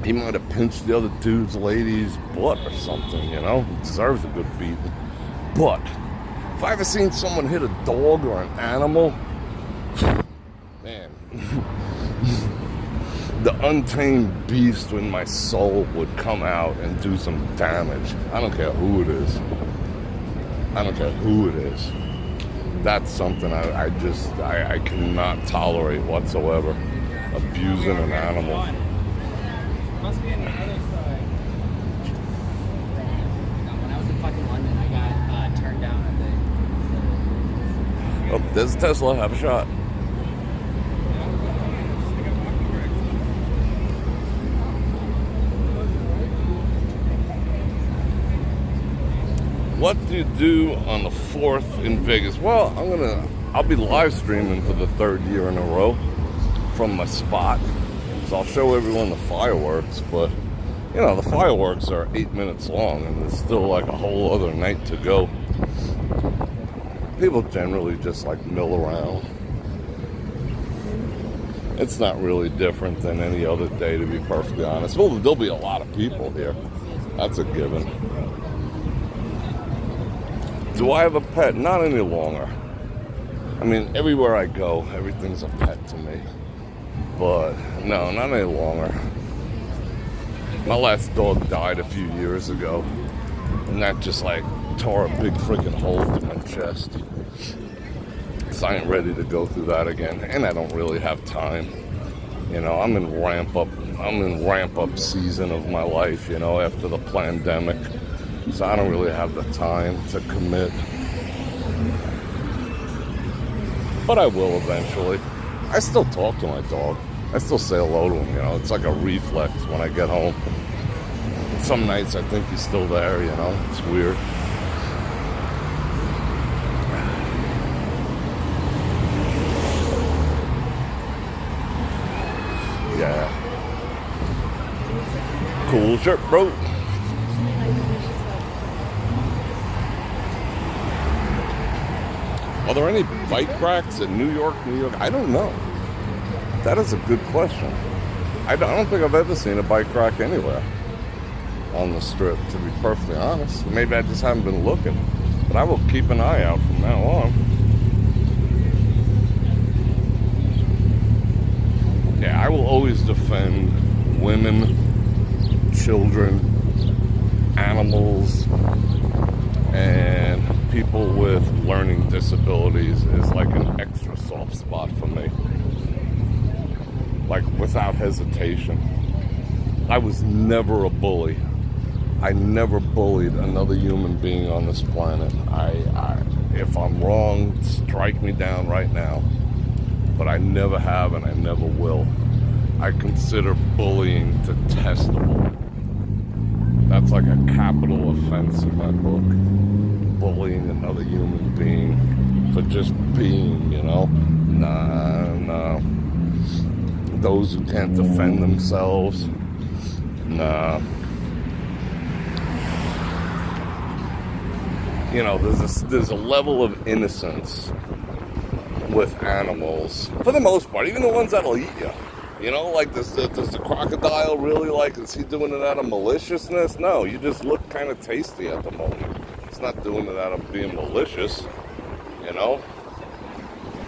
He might have pinched the other dude's lady's butt or something, He deserves a good beating. But if I ever seen someone hit a dog or an animal, man, the untamed beast in my soul would come out and do some damage. I don't care who it is. That's something I cannot tolerate whatsoever. Abusing an animal. Must be on the other side. When I was in fucking London, I got turned down at the. Oh, there's Tesla. Have a shot. What do you do on the 4th in Vegas? Well, I'll be live streaming for the 3rd year in a row from my spot. So I'll show everyone the fireworks, but the fireworks are 8 minutes long and there's still like a whole other night to go. People generally just like mill around. It's not really different than any other day, to be perfectly honest. Well, there'll be a lot of people here. That's a given. Do I have a pet? Not any longer. Everywhere I go, everything's a pet to me. But no, not any longer. My last dog died a few years ago, and that just like tore a big freaking hole through my chest. So I ain't ready to go through that again, and I don't really have time. I'm in ramp up season of my life, after the pandemic. So I don't really have the time to commit. But I will eventually. I still talk to my dog. I still say hello to him, It's like a reflex when I get home. Some nights I think he's still there, It's weird. Yeah. Cool shirt, bro. Are there any bike racks in New York? I don't know. That is a good question. I don't think I've ever seen a bike rack anywhere on the strip, to be perfectly honest. Maybe I just haven't been looking. But I will keep an eye out from now on. Yeah, I will always defend women, children, animals, and people with learning disabilities is like an extra soft spot for me. Like, without hesitation. I was never a bully. I never bullied another human being on this planet. If I'm wrong, strike me down right now. But I never have and I never will. I consider bullying detestable. That's like a capital offense in my book. Bullying another human being for just being, Nah. Those who can't defend themselves, nah. You know, there's a level of innocence with animals, for the most part, even the ones that'll eat you. You know, like, does the crocodile really, like, is he doing it out of maliciousness? No, you just look kind of tasty at the moment. It's not doing it out of being malicious, you know?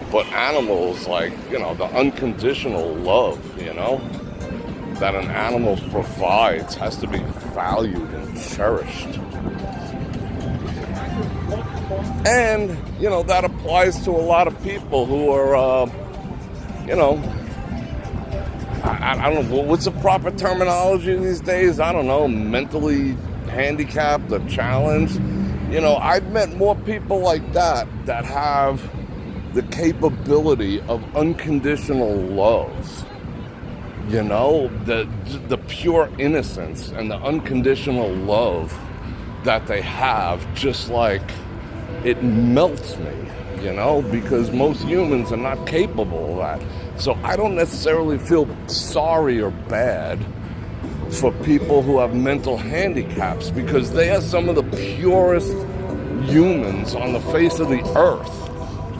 But animals, like, you know, the unconditional love, you know, that an animal provides has to be valued and cherished. And, you know, that applies to a lot of people who are, you know, I don't know, what's the proper terminology these days? I don't know, mentally handicapped or challenged. You know, I've met more people like that have the capability of unconditional love. You know, the pure innocence and the unconditional love that they have, just like, it melts me, you know, because most humans are not capable of that. So I don't necessarily feel sorry or bad for people who have mental handicaps, because they are some of the purest humans on the face of the earth.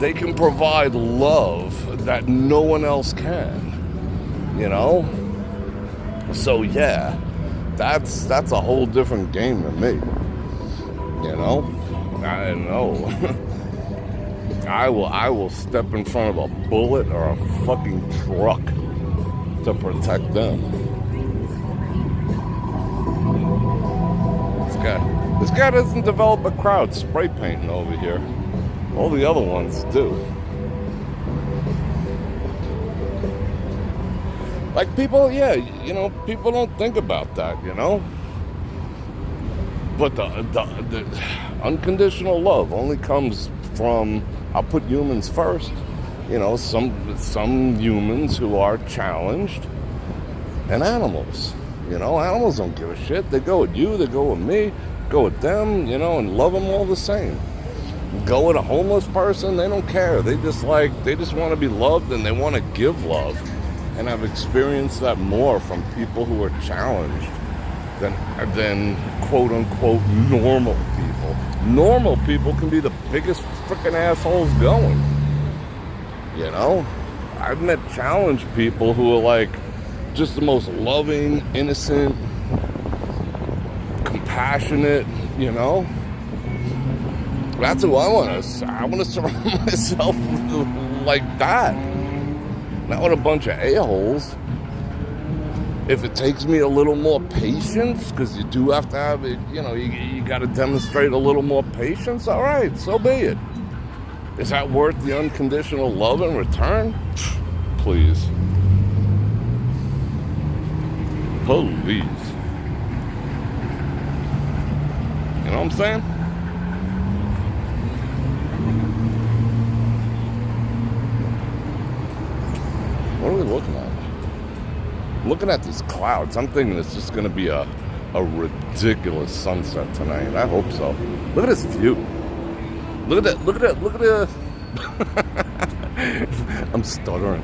They can provide love that no one else can, you know? So yeah, that's a whole different game to me, you know? I don't know. I will step in front of a bullet or a fucking truck to protect them. This guy doesn't develop a crowd spray painting over here. All the other ones do. Like, people, yeah, you know, people don't think about that, you know? But the unconditional love only comes from, I'll put humans first, you know, some humans who are challenged, and animals. You know, animals don't give a shit. They go with you, they go with me, go with them, you know, and love them all the same. Go with a homeless person, they don't care. They just want to be loved, and they want to give love. And I've experienced that more from people who are challenged than quote-unquote normal people. Normal people can be the biggest freaking assholes going. You know? I've met challenged people who are like just the most loving, innocent, compassionate, you know? That's who I want to surround myself like that. Not with a bunch of a-holes. If it takes me a little more patience, because you do have to have it, you know, you got to demonstrate a little more patience, all right, so be it. Is that worth the unconditional love in return? Please. Please. You know what I'm saying? What are we looking at? I'm looking at these clouds. I'm thinking it's just going to be a ridiculous sunset tonight. I hope so. Look at this view. Look at that. I'm stuttering.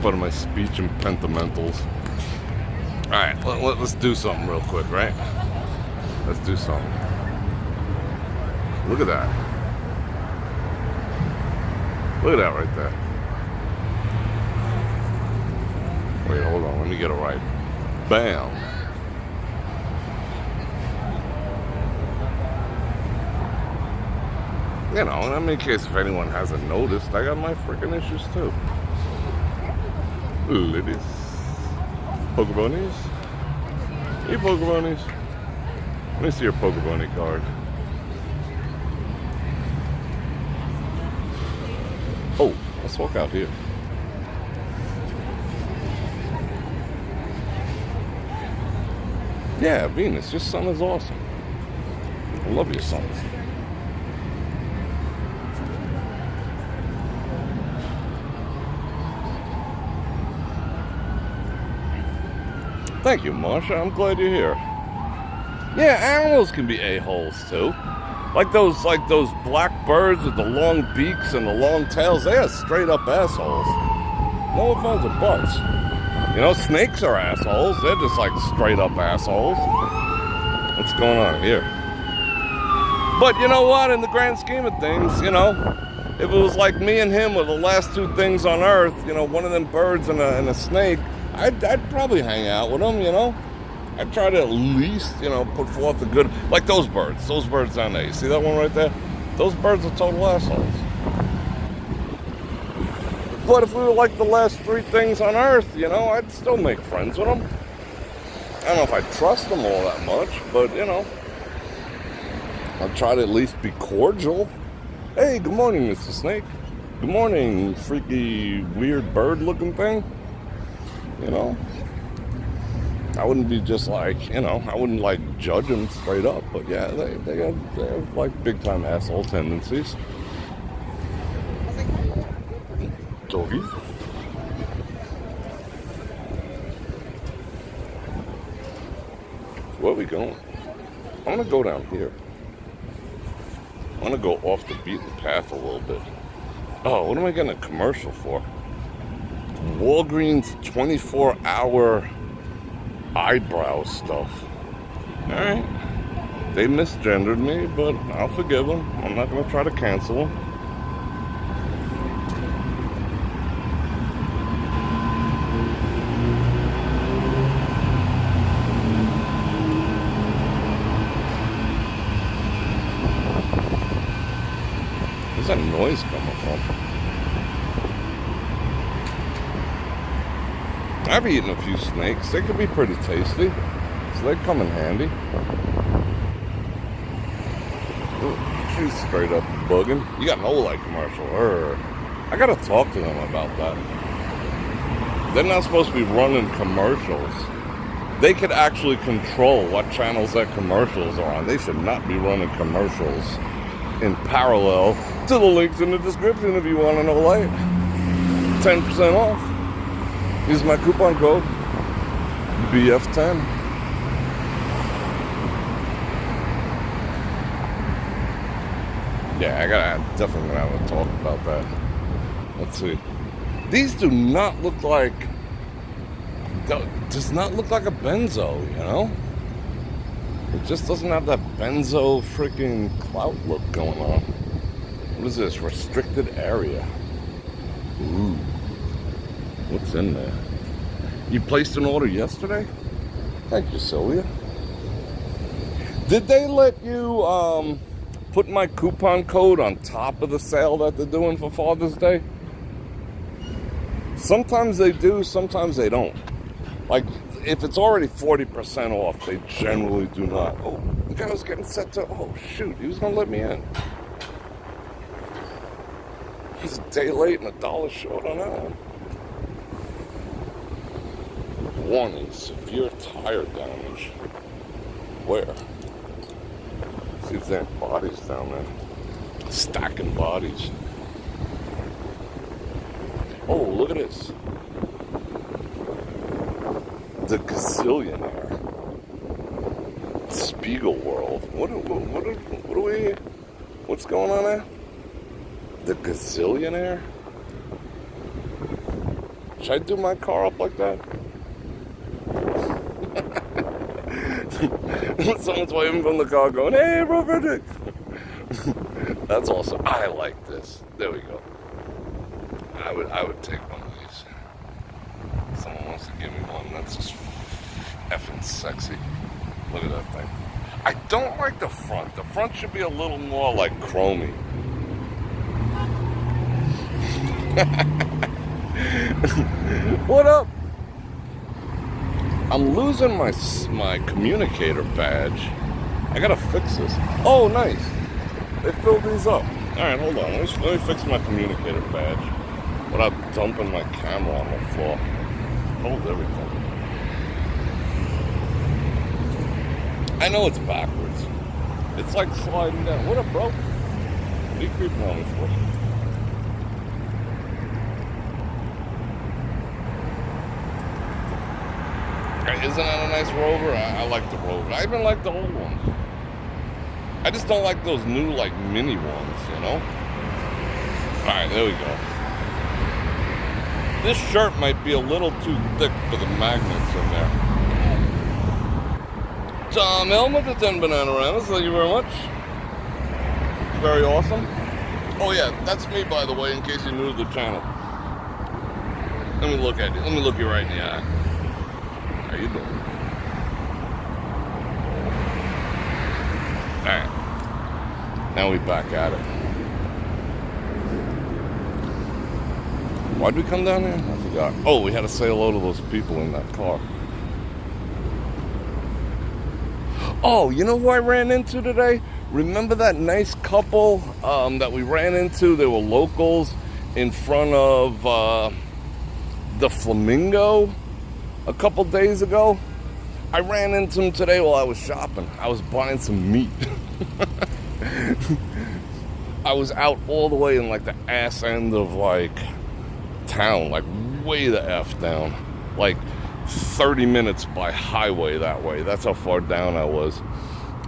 Putting my speech in pentamentals. All right, let's do something real quick, right? Let's do something. Look at that. Look at that right there. Wait, hold on. Let me get it right. Bam. You know, in case if anyone hasn't noticed, I got my freaking issues too. Ladies. Pokebonies? Hey, Pokebonies. Let me see your Pokeboni card. Oh, let's walk out here. Yeah, Venus, your son is awesome. I love your sons. Thank you, Marsha. I'm glad you're here. Yeah, animals can be a-holes too. Like those black birds with the long beaks and the long tails, they are straight up assholes. No offense or buts. You know, snakes are assholes. They're just like straight up assholes. What's going on here? But you know what? In the grand scheme of things, you know, if it was like me and him were the last two things on Earth, you know, one of them birds and a snake, I'd probably hang out with them, you know. I'd try to at least, you know, put forth a good, like those birds down there. You see that one right there? Those birds are total assholes. But if we were like the last three things on Earth, you know, I'd still make friends with them. I don't know if I trust them all that much, but, you know, I'd try to at least be cordial. Hey, good morning, Mr. Snake. Good morning, freaky, weird bird-looking thing. You know? I wouldn't be just like, you know, I wouldn't like judge them straight up, but yeah, they have like big time asshole tendencies. Doggy. Where are we going? I want to go down here. I want to go off the beaten path a little bit. Oh, what am I getting a commercial for? Walgreens 24-hour eyebrow stuff. Alright. They misgendered me, but I'll forgive them. I'm not going to try to cancel them. Where's that noise coming from? I've eaten a few snakes. They could be pretty tasty. So they come in handy. Ooh, she's straight up bugging. You got an Olay commercial. I gotta talk to them about that. They're not supposed to be running commercials. They could actually control what channels that commercials are on. They should not be running commercials in parallel to the links in the description if you want an Olay. 10% off. Use my coupon code BF10. Yeah, I definitely gonna have a talk about that. Let's see. These do not look like, does not look like a benzo, you know? It just doesn't have that benzo freaking clout look going on. What is this? Restricted area. Ooh. What's in there? You placed an order yesterday? Thank you, Sylvia. Did they let you put my coupon code on top of the sale that they're doing for Father's Day? Sometimes they do, sometimes they don't. Like, if it's already 40% off, they generally do not. Oh, the guy was getting set to, oh shoot, he was gonna let me in. He's a day late and $1 short on that one. Warning, severe tire damage. Where? See if there are bodies down there. Stacking bodies. Oh, look at this. The Gazillionaire. Spiegel World. What are we? What's going on there? The Gazillionaire? Should I do my car up like that? Someone's waving from the car going, hey, Bror Fredrik. That's awesome. I like this. There we go. I would take one of these. Someone wants to give me one. That's just effing sexy. Look at that thing. I don't like the front. The front should be a little more like chromey. What up? I'm losing my communicator badge. I gotta fix this. Oh, nice. They filled these up. Alright, hold on. Let me fix my communicator badge without dumping my camera on the floor. Hold everything. I know it's backwards. It's like sliding down. What up, bro? What are you creeping on me for? Isn't that a nice Rover? I like the Rover. I even like the old ones. I I just don't like those new, like, mini ones, you know? Alright, there we go. This shirt might be a little too thick for the magnets in there. Tom Elm with the 10 Bananagramas, thank you very much. Very awesome. Oh yeah, that's me, by the way, in case you're new to the channel. Let me look at you. Let me look you right in the eye. How you doing? Alright. Now we back at it. Why'd we come down here? I forgot. Oh, we had to say hello to those people in that car. Oh, you know who I ran into today? Remember that nice couple that we ran into? They were locals in front of the Flamingo a couple days ago. I ran into them today while I was shopping. I was buying some meat. I was out all the way in like the ass end of like town, like way the F down, like 30 minutes by highway that way. That's how far down I was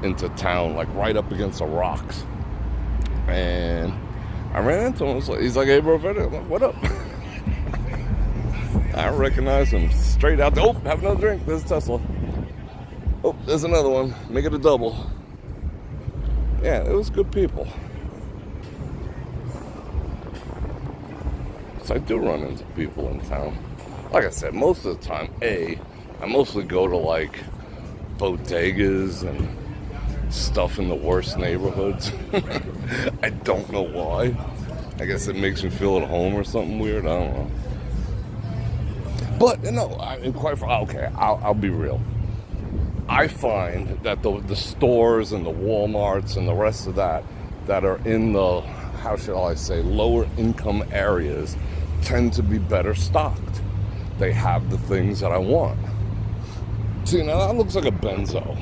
into town, like right up against the rocks. And I ran into him. He's like, hey, Bror Fredrik. I'm like, what up? I recognize him straight out there. Oh, have another drink. There's Tesla. Oh, there's another one. Make it a double. Yeah, it was good people. So I do run into people in town. Like I said, most of the time, I mostly go to like bodegas and stuff in the worst neighborhoods. I don't know why. I guess it makes me feel at home or something weird. I don't know. But no, I'll be real. I find that the stores and the Walmarts and the rest of that are in the, how shall I say, lower income areas tend to be better stocked. They have the things that I want. See, now that looks like a Benzo.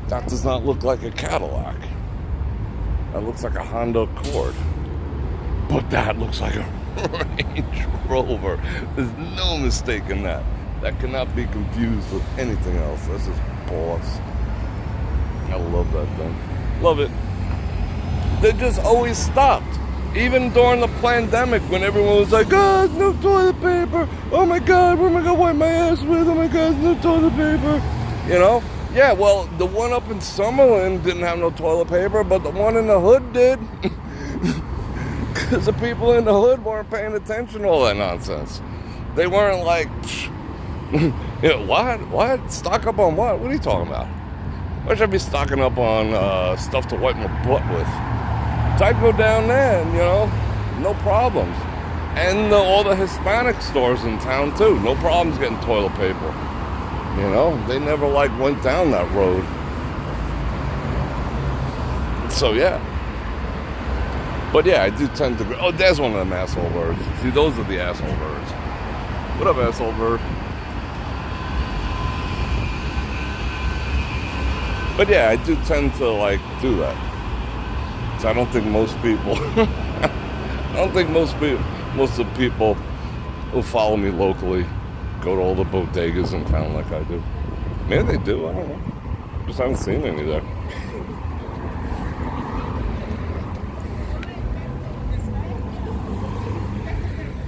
That does not look like a Cadillac. That looks like a Honda Accord. But that looks like a Range Rover. There's no mistake in that. That cannot be confused with anything else. This is boss. I love that thing. Love it. They just always stopped. Even during the pandemic, when everyone was like, oh, no toilet paper. Oh my God, what am I going to wipe my ass with? Oh my God, no toilet paper. You know? Yeah, well, the one up in Summerlin didn't have no toilet paper, but the one in the hood did. Because the people in the hood weren't paying attention to all that nonsense. They weren't like, what? Stock up on what? What are you talking about? Why should I be stocking up on stuff to wipe my butt with? So I go down there and, you know, no problems. And all the Hispanic stores in town, too. No problems getting toilet paper. You know, they never, like, went down that road. So, yeah. But, yeah, I do tend to... Oh, there's one of them asshole birds. See, those are the asshole birds. What up, asshole bird? But, yeah, I do tend to, like, do that. So I don't think most people... most of the people who follow me locally go to all the bodegas in town like I do. Maybe they do, I don't know. Just haven't seen any there.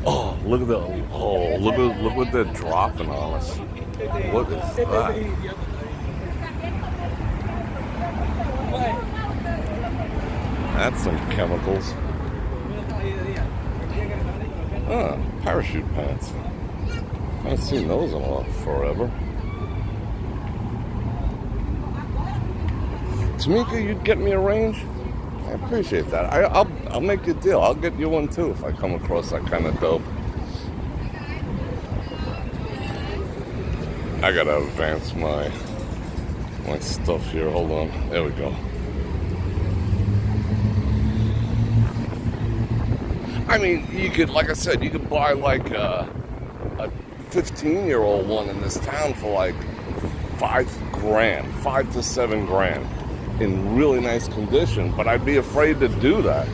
Oh, look at that. Oh, look what they're dropping on us. What is that? That's some chemicals. Parachute pants. I haven't seen those in forever. Tamika, you'd get me a range? I appreciate that. I'll make you a deal. I'll get you one too if I come across that kind of dope. I gotta advance my stuff here. Hold on. There we go. I mean, you could, like I said, you could buy like a 15-year-old one in this town for like $5 to $7 grand in really nice condition. But I'd be afraid to do that,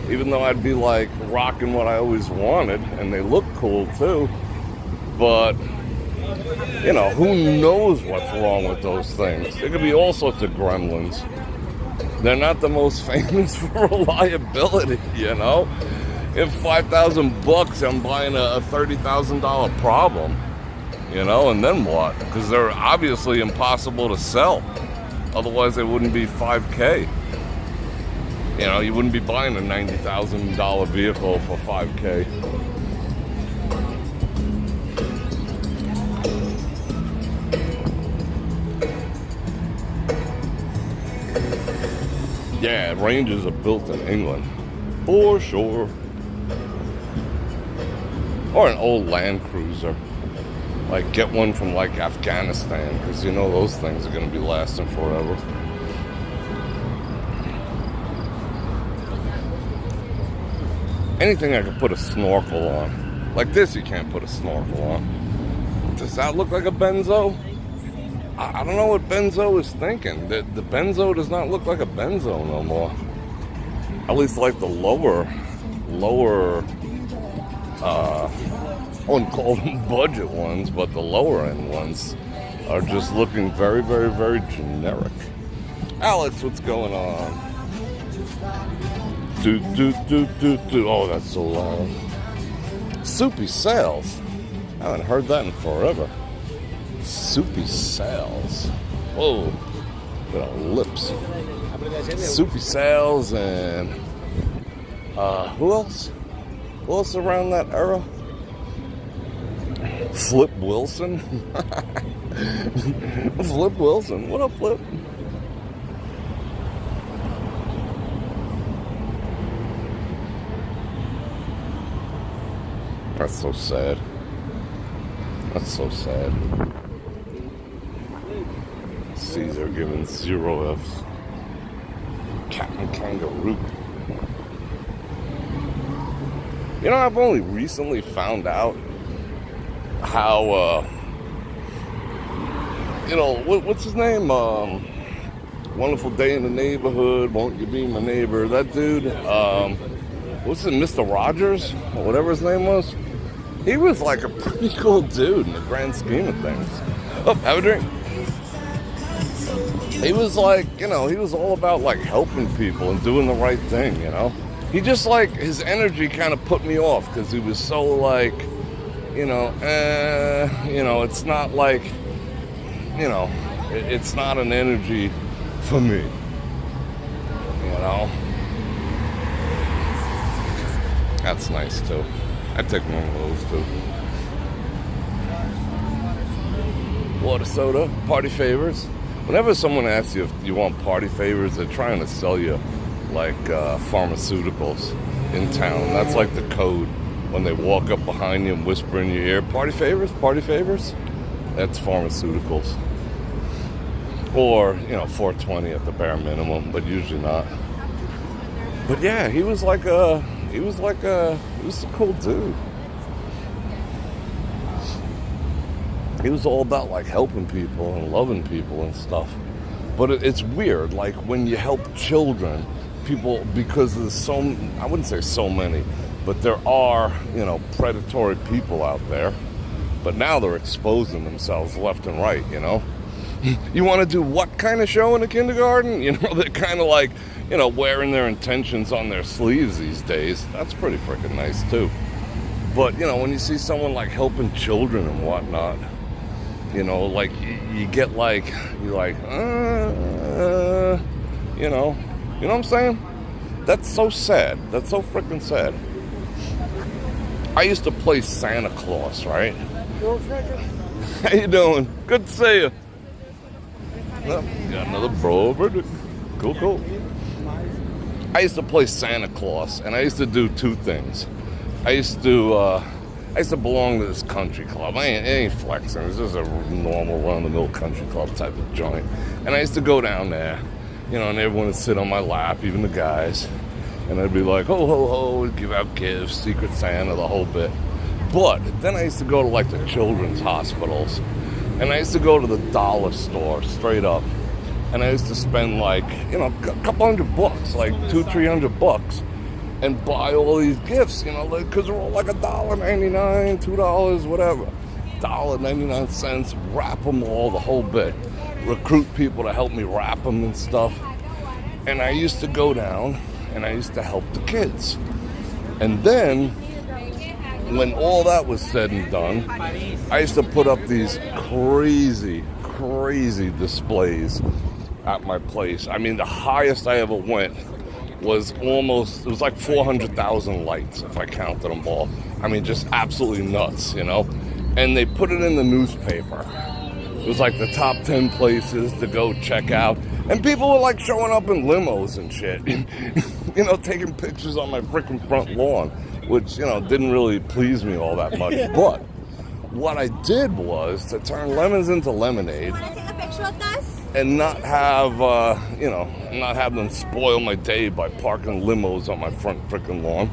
even though I'd be like rocking what I always wanted, and they look cool too. But you know, who knows what's wrong with those things? There could be all sorts of gremlins. They're not the most famous for reliability, you know? If $5,000, I'm buying a $30,000 problem, you know, and then what? Because they're obviously impossible to sell. Otherwise, they wouldn't be $5K. You know, you wouldn't be buying a $90,000 vehicle for $5K. Yeah, Rangers are built in England, for sure. Or an old Land Cruiser. Like, get one from, like, Afghanistan, because you know those things are going to be lasting forever. Anything I could put a snorkel on. Like this, you can't put a snorkel on. Does that look like a benzo? I don't know what benzo is thinking. The benzo does not look like a benzo no more. At least like the lower, I wouldn't call them budget ones, but the lower end ones are just looking very, very, very generic. Alex, what's going on? Oh, that's so loud. Soupy Sales. I haven't heard that in forever. Soupy Sales. Whoa. Look at our lips. Soupy Sales and who else? Who else around that era? Flip Wilson. Flip Wilson. What up, Flip? That's so sad. That's so sad. Caesar giving 0 Fs. Captain Kangaroo. You know, I've only recently found out how, you know, what's his name? Wonderful Day in the Neighborhood, Won't You Be My Neighbor? That dude, what's it, Mr. Rogers? Or whatever his name was? He was like a pretty cool dude in the grand scheme of things. Oh, have a drink. He was like, you know, he was all about like helping people and doing the right thing, you know? He just like, his energy kind of put me off because he was so like, you know, it's not like, you know, it's not an energy for me, you know? That's nice too. I'd take one of those too. Water soda, party favors. Whenever someone asks you if you want party favors, they're trying to sell you like pharmaceuticals in town. That's like the code when they walk up behind you and whisper in your ear, party favors, party favors. That's pharmaceuticals. Or, you know, 420 at the bare minimum, but usually not. But yeah, he was a cool dude. He was all about like helping people and loving people and stuff. But it's weird, like when you help children, people, because there's so, I wouldn't say so many, but there are, you know, predatory people out there. But now they're exposing themselves left and right, you know. You want to do what kind of show in a kindergarten? You know, they're kind of like, you know, wearing their intentions on their sleeves these days. That's pretty freaking nice too. But, you know, when you see someone like helping children and whatnot, you know, like you get like, you're like, you know what I'm saying? That's so sad. That's so freaking sad. I used to play Santa Claus, right? Bror Fredrik. How you doing? Good to see you. Oh, got another Bror Fredrik. Cool. I used to play Santa Claus, and I used to do two things. I used to belong to this country club. I ain't flexing. This is a normal run-of-the-mill country club type of joint. And I used to go down there, you know, and everyone would sit on my lap, even the guys. And I'd be like, ho, ho, ho, give out gifts, Secret Santa, the whole bit. But then I used to go to, like, the children's hospitals. And I used to go to the dollar store, straight up. And I used to spend, like, you know, a couple $100, like $200-300, and buy all these gifts, you know, because they're all like $1.99, $2, whatever. $1.99, wrap them all, the whole bit. Recruit people to help me wrap them and stuff. And I used to go down and I used to help the kids. And then, when all that was said and done, I used to put up these crazy displays at my place. I mean, the highest I ever went was it was like 400,000 lights if I counted them all. I mean, just absolutely nuts, you know? And they put it in the newspaper. It was like the top 10 places to go check out. And people were like showing up in limos and shit. You know, taking pictures on my freaking front lawn, which, you know, didn't really please me all that much. But what I did was to turn lemons into lemonade. Want to take a picture with us? And not have, not have them spoil my day by parking limos on my front freaking lawn.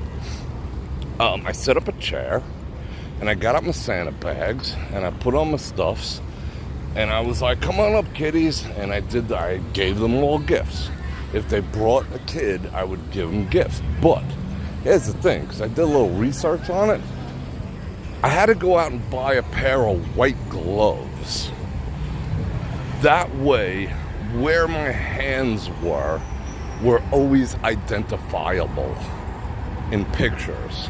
I set up a chair, and I got up my Santa bags, and I put on my stuffs, and I was like, come on up, kiddies. And I gave them all gifts. If they brought a kid, I would give them gifts. But here's the thing, because I did a little research on it. I had to go out and buy a pair of white gloves. That way, where my hands were always identifiable in pictures.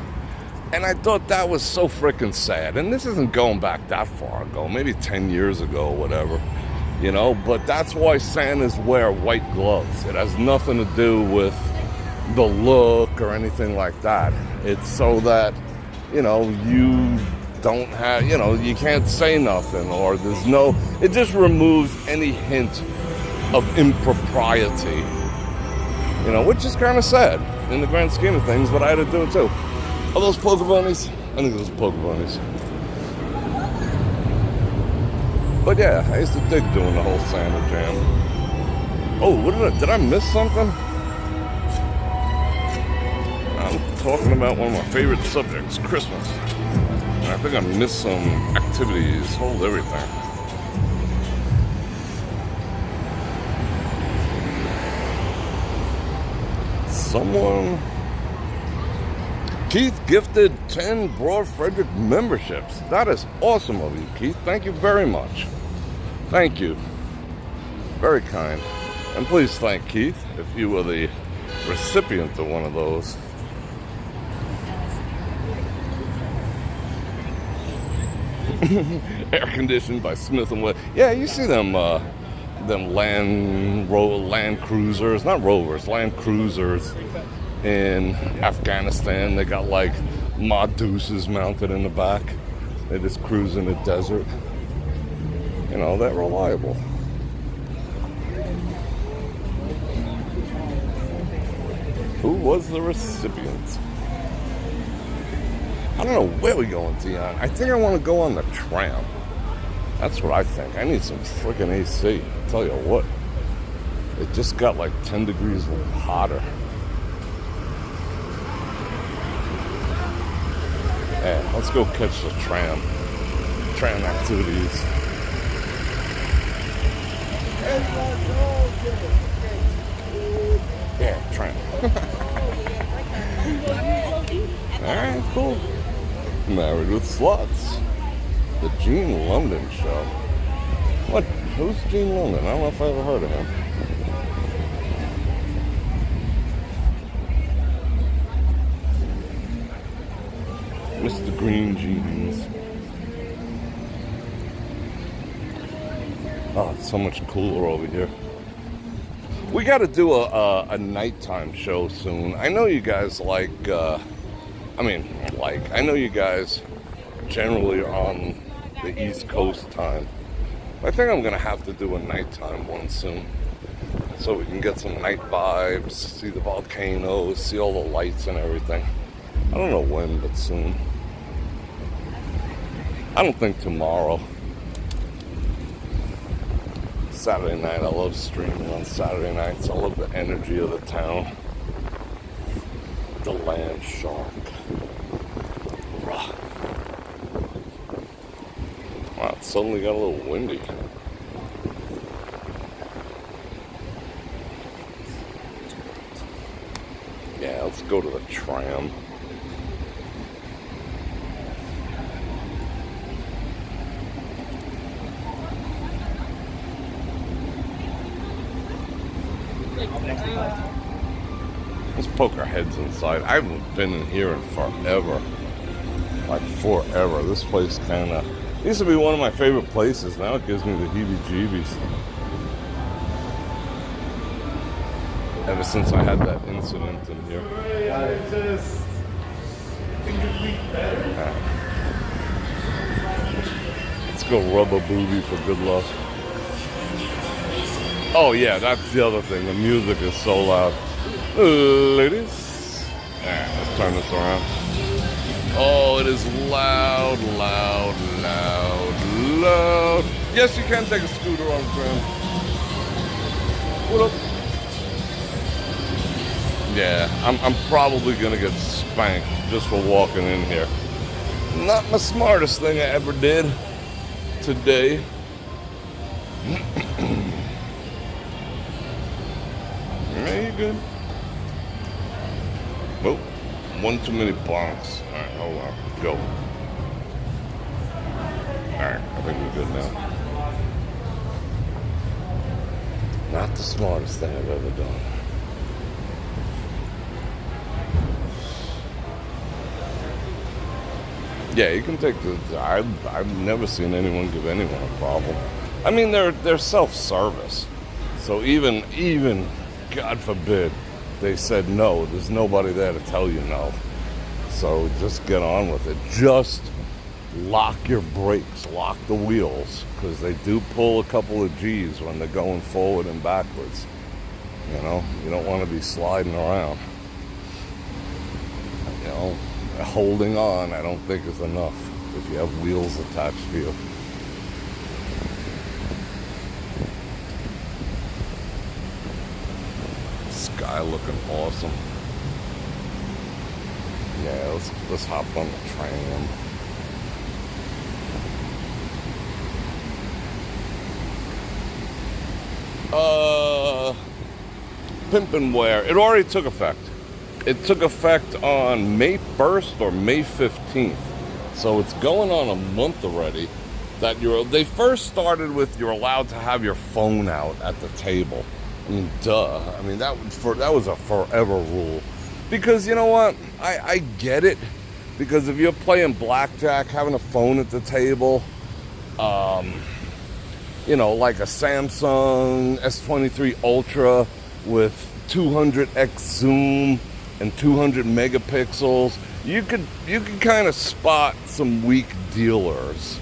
And I thought that was so freaking sad. And this isn't going back that far ago, maybe 10 years ago or whatever, you know. But that's why Santas wear white gloves. It has nothing to do with the look or anything like that. It's so that, you know, you don't have, you know, you can't say nothing, or it just removes any hint of impropriety, you know, which is kind of sad in the grand scheme of things, but I had to do it too. Are those poker bunnies? I think those are poker bunnies. But yeah, I used to dig doing the whole Santa jam. Oh, did I miss something? I'm talking about one of my favorite subjects, Christmas. I think I missed some activities. Hold everything. Keith gifted 10 Bror Fredrik memberships. That is awesome of you, Keith. Thank you very much. Thank you. Very kind. And please thank Keith if you were the recipient of one of those. Air conditioned by Smith & Wesson. Yeah, you see them Land Cruisers, not Rovers, Land Cruisers in Afghanistan. They got like Maduses mounted in the back. They just cruise in the desert. You know, they're reliable. Who was the recipient? I don't know where we're going, Dion. I think I want to go on the tram. That's what I think. I need some freaking AC. I'll tell you what. It just got like 10 degrees hotter. Yeah, let's go catch the tram. Tram activities. Yeah, tram. Alright, cool. Married with Sluts. The Gene London Show. What? Who's Gene London? I don't know if I ever heard of him. Mr. Green Jeans. Oh, it's so much cooler over here. We got to do a nighttime show soon. I know you guys I know you guys generally are on the East Coast time. I think I'm going to have to do a nighttime one soon. So we can get some night vibes, see the volcanoes, see all the lights and everything. I don't know when, but soon. I don't think tomorrow. Saturday night, I love streaming on Saturday nights. I love the energy of the town. The land shark. Wow, it suddenly got a little windy. Yeah, let's go to the tram. Let's poke our heads inside. I haven't been in here in forever. Like forever. This place kind of used to be one of my favorite places. Now it gives me the heebie-jeebies. Ever since I had that incident in here. Let's go rub a booby for good luck. Oh yeah, that's the other thing. The music is so loud. Ladies. Alright, let's turn this around. Oh, it is loud, loud, loud, loud. Yes, you can take a scooter on the ground. What up? Yeah, I'm probably gonna get spanked just for walking in here. Not my smartest thing I ever did today. Yeah, you good? Oh, one too many bonks. All right, hold on, go. All right, I think we're good now. Not the smartest thing I've ever done. Yeah, you can take the. I've never seen anyone give anyone a problem. I mean, they're self-service, so even God forbid they said no. There's nobody there to tell you no. So just get on with it. Just lock your brakes, lock the wheels, because they do pull a couple of G's when they're going forward and backwards. You know, you don't want to be sliding around. You know. Holding on, I don't think is enough if you have wheels attached to you. Sky looking awesome. Yeah, let's hop on the tram. Pimp and Wear. It already took effect. It took effect on May 1st or May 15th. So it's going on a month already that they first started with you're allowed to have your phone out at the table. I mean, duh. I mean, that was a forever rule. Because you know what? I get it. Because if you're playing blackjack, having a phone at the table, you know, like a Samsung S23 Ultra with 200x zoom and 200 megapixels, you could kind of spot some weak dealers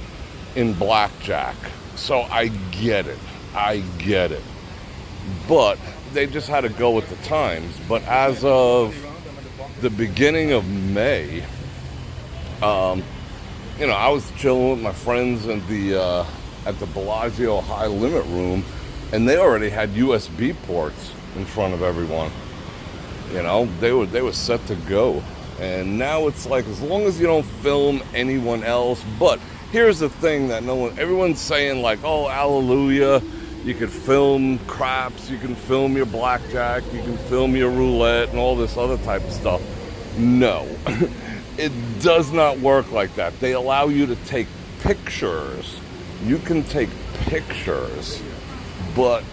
in blackjack. So I get it. But they just had to go with the times. But as of the beginning of May, you know, I was chilling with my friends at the Bellagio High Limit Room, and they already had USB ports in front of everyone. You know, they were set to go. And now it's like, as long as you don't film anyone else. But here's the thing that everyone's saying, like, oh, hallelujah, you could film craps, you can film your blackjack, you can film your roulette and all this other type of stuff. No, it does not work like that. They allow you to take pictures. You can take pictures,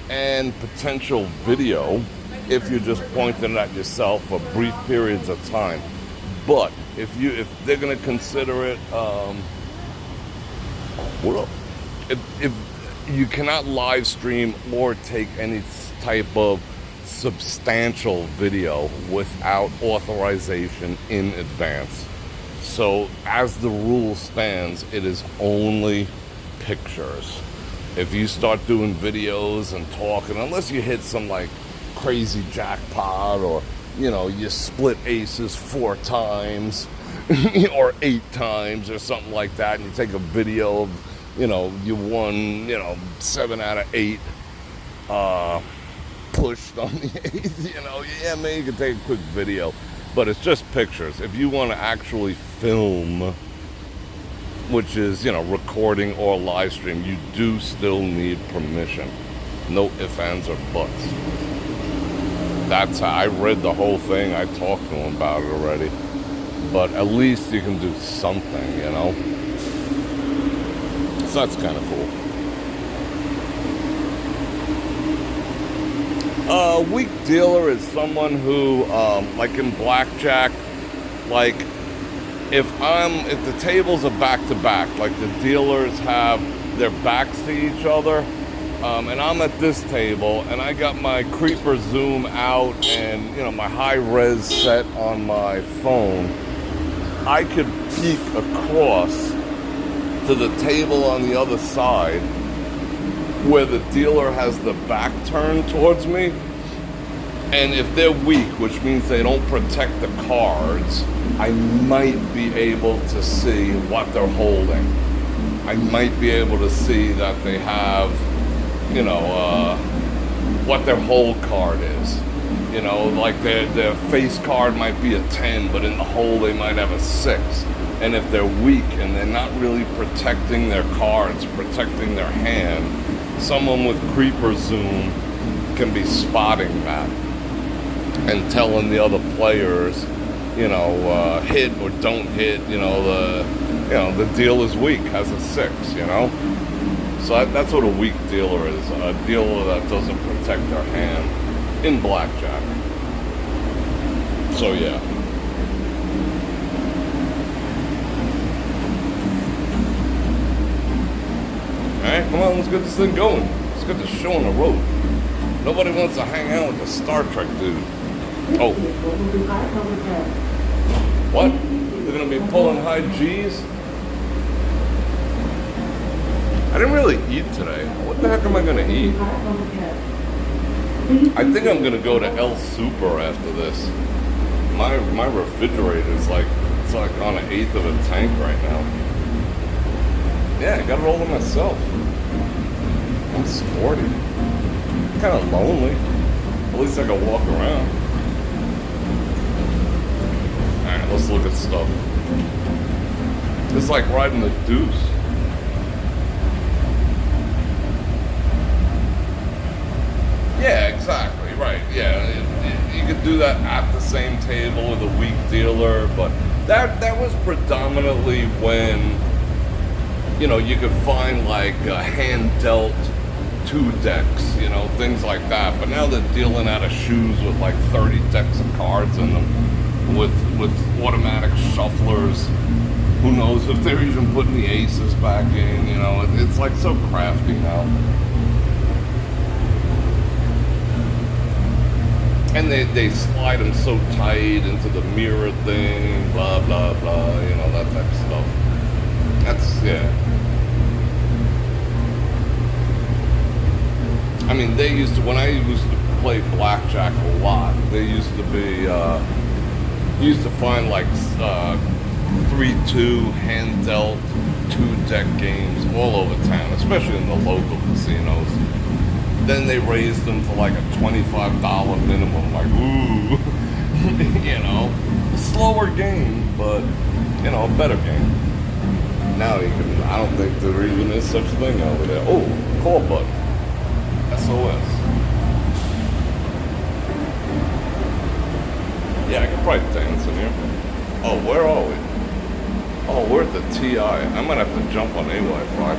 and potential video if you're just pointing at yourself for brief periods of time. But if they're gonna consider it, if you cannot live stream or take any type of substantial video without authorization in advance. So as the rule stands, it is only pictures. If you start doing videos and talking, unless you hit some like crazy jackpot, or you know, you split aces 4 times or 8 times or something like that, and you take a video of, you know, you won, you know, 7 out of 8 pushed on the 8th, you know, yeah, maybe you can take a quick video, but it's just pictures. If you want to actually film, which is, you know, recording or live stream, you do still need permission. No ifs, ands, or buts. That's how I read the whole thing. I talked to him about it already. But at least you can do something, you know? So that's kind of cool. A weak dealer is someone who, like in blackjack, like if the tables are back to back, like the dealers have their backs to each other, and I'm at this table and I got my creeper zoom out and my high res set on my phone, I could peek across to the table on the other side where the dealer has the back turned towards me. And if they're weak, which means they don't protect the cards, I might be able to see what they're holding. I might be able to see that they have, what their hold card is. Like their face card might be a 10, but in the hole they might have a 6. And if they're weak and they're not really protecting their cards, protecting their hand, someone with creeper zoom can be spotting that and telling the other players, hit or don't hit, the deal is weak, has a 6, So that's what a weak dealer is, a dealer that doesn't protect their hand in blackjack. So yeah. Alright, come on, let's get this thing going. Let's get this show on the road. Nobody wants to hang out with the Star Trek dude. Oh. What? They're gonna be pulling high G's? I didn't really eat today. What the heck am I gonna eat? I think I'm gonna go to El Super after this. My refrigerator's it's like on an eighth of a tank right now. Yeah, I got it all to myself. I'm sporty. Kind of lonely. At least I can walk around. Alright, let's look at stuff. It's like riding the deuce. Yeah, exactly, right. Yeah, you could do that at the same table with a weak dealer, but that was predominantly when you could find like hand dealt 2 decks, things like that. But now they're dealing out of shoes with like 30 decks of cards in them, with automatic shufflers. Who knows if they're even putting the aces back in? It's like so crafty now. And they slide them so tight into the mirror thing, blah blah blah. That type of stuff. That's yeah. I mean, when I used to play blackjack a lot, they used to be, used to find like 3-2 hand dealt 2-deck games all over town, especially in the local casinos. Then they raised them to like a $25 minimum, like, ooh, a slower game, but, a better game. Now I don't think there even is such a thing over there. Oh, call button. SOS. Yeah, I could probably dance in here. Oh, where are we? Oh, we're at the TI. I might have to jump on a Wi-Fi.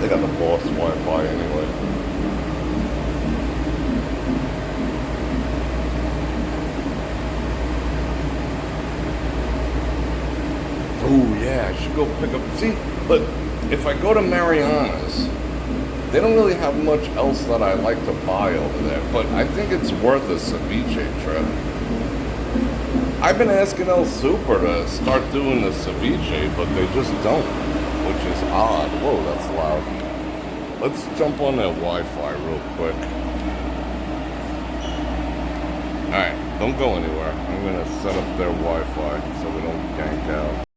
They got the boss Wi-Fi anyway. Oh, yeah, I should go pick up. See, but if I go to Mariana's, they don't really have much else that I like to buy over there, but I think it's worth a ceviche trip. I've been asking El Super to start doing the ceviche, but they just don't, which is odd. Whoa, that's loud. Let's jump on their Wi-Fi real quick. Alright, don't go anywhere. I'm gonna set up their Wi-Fi so we don't gank out.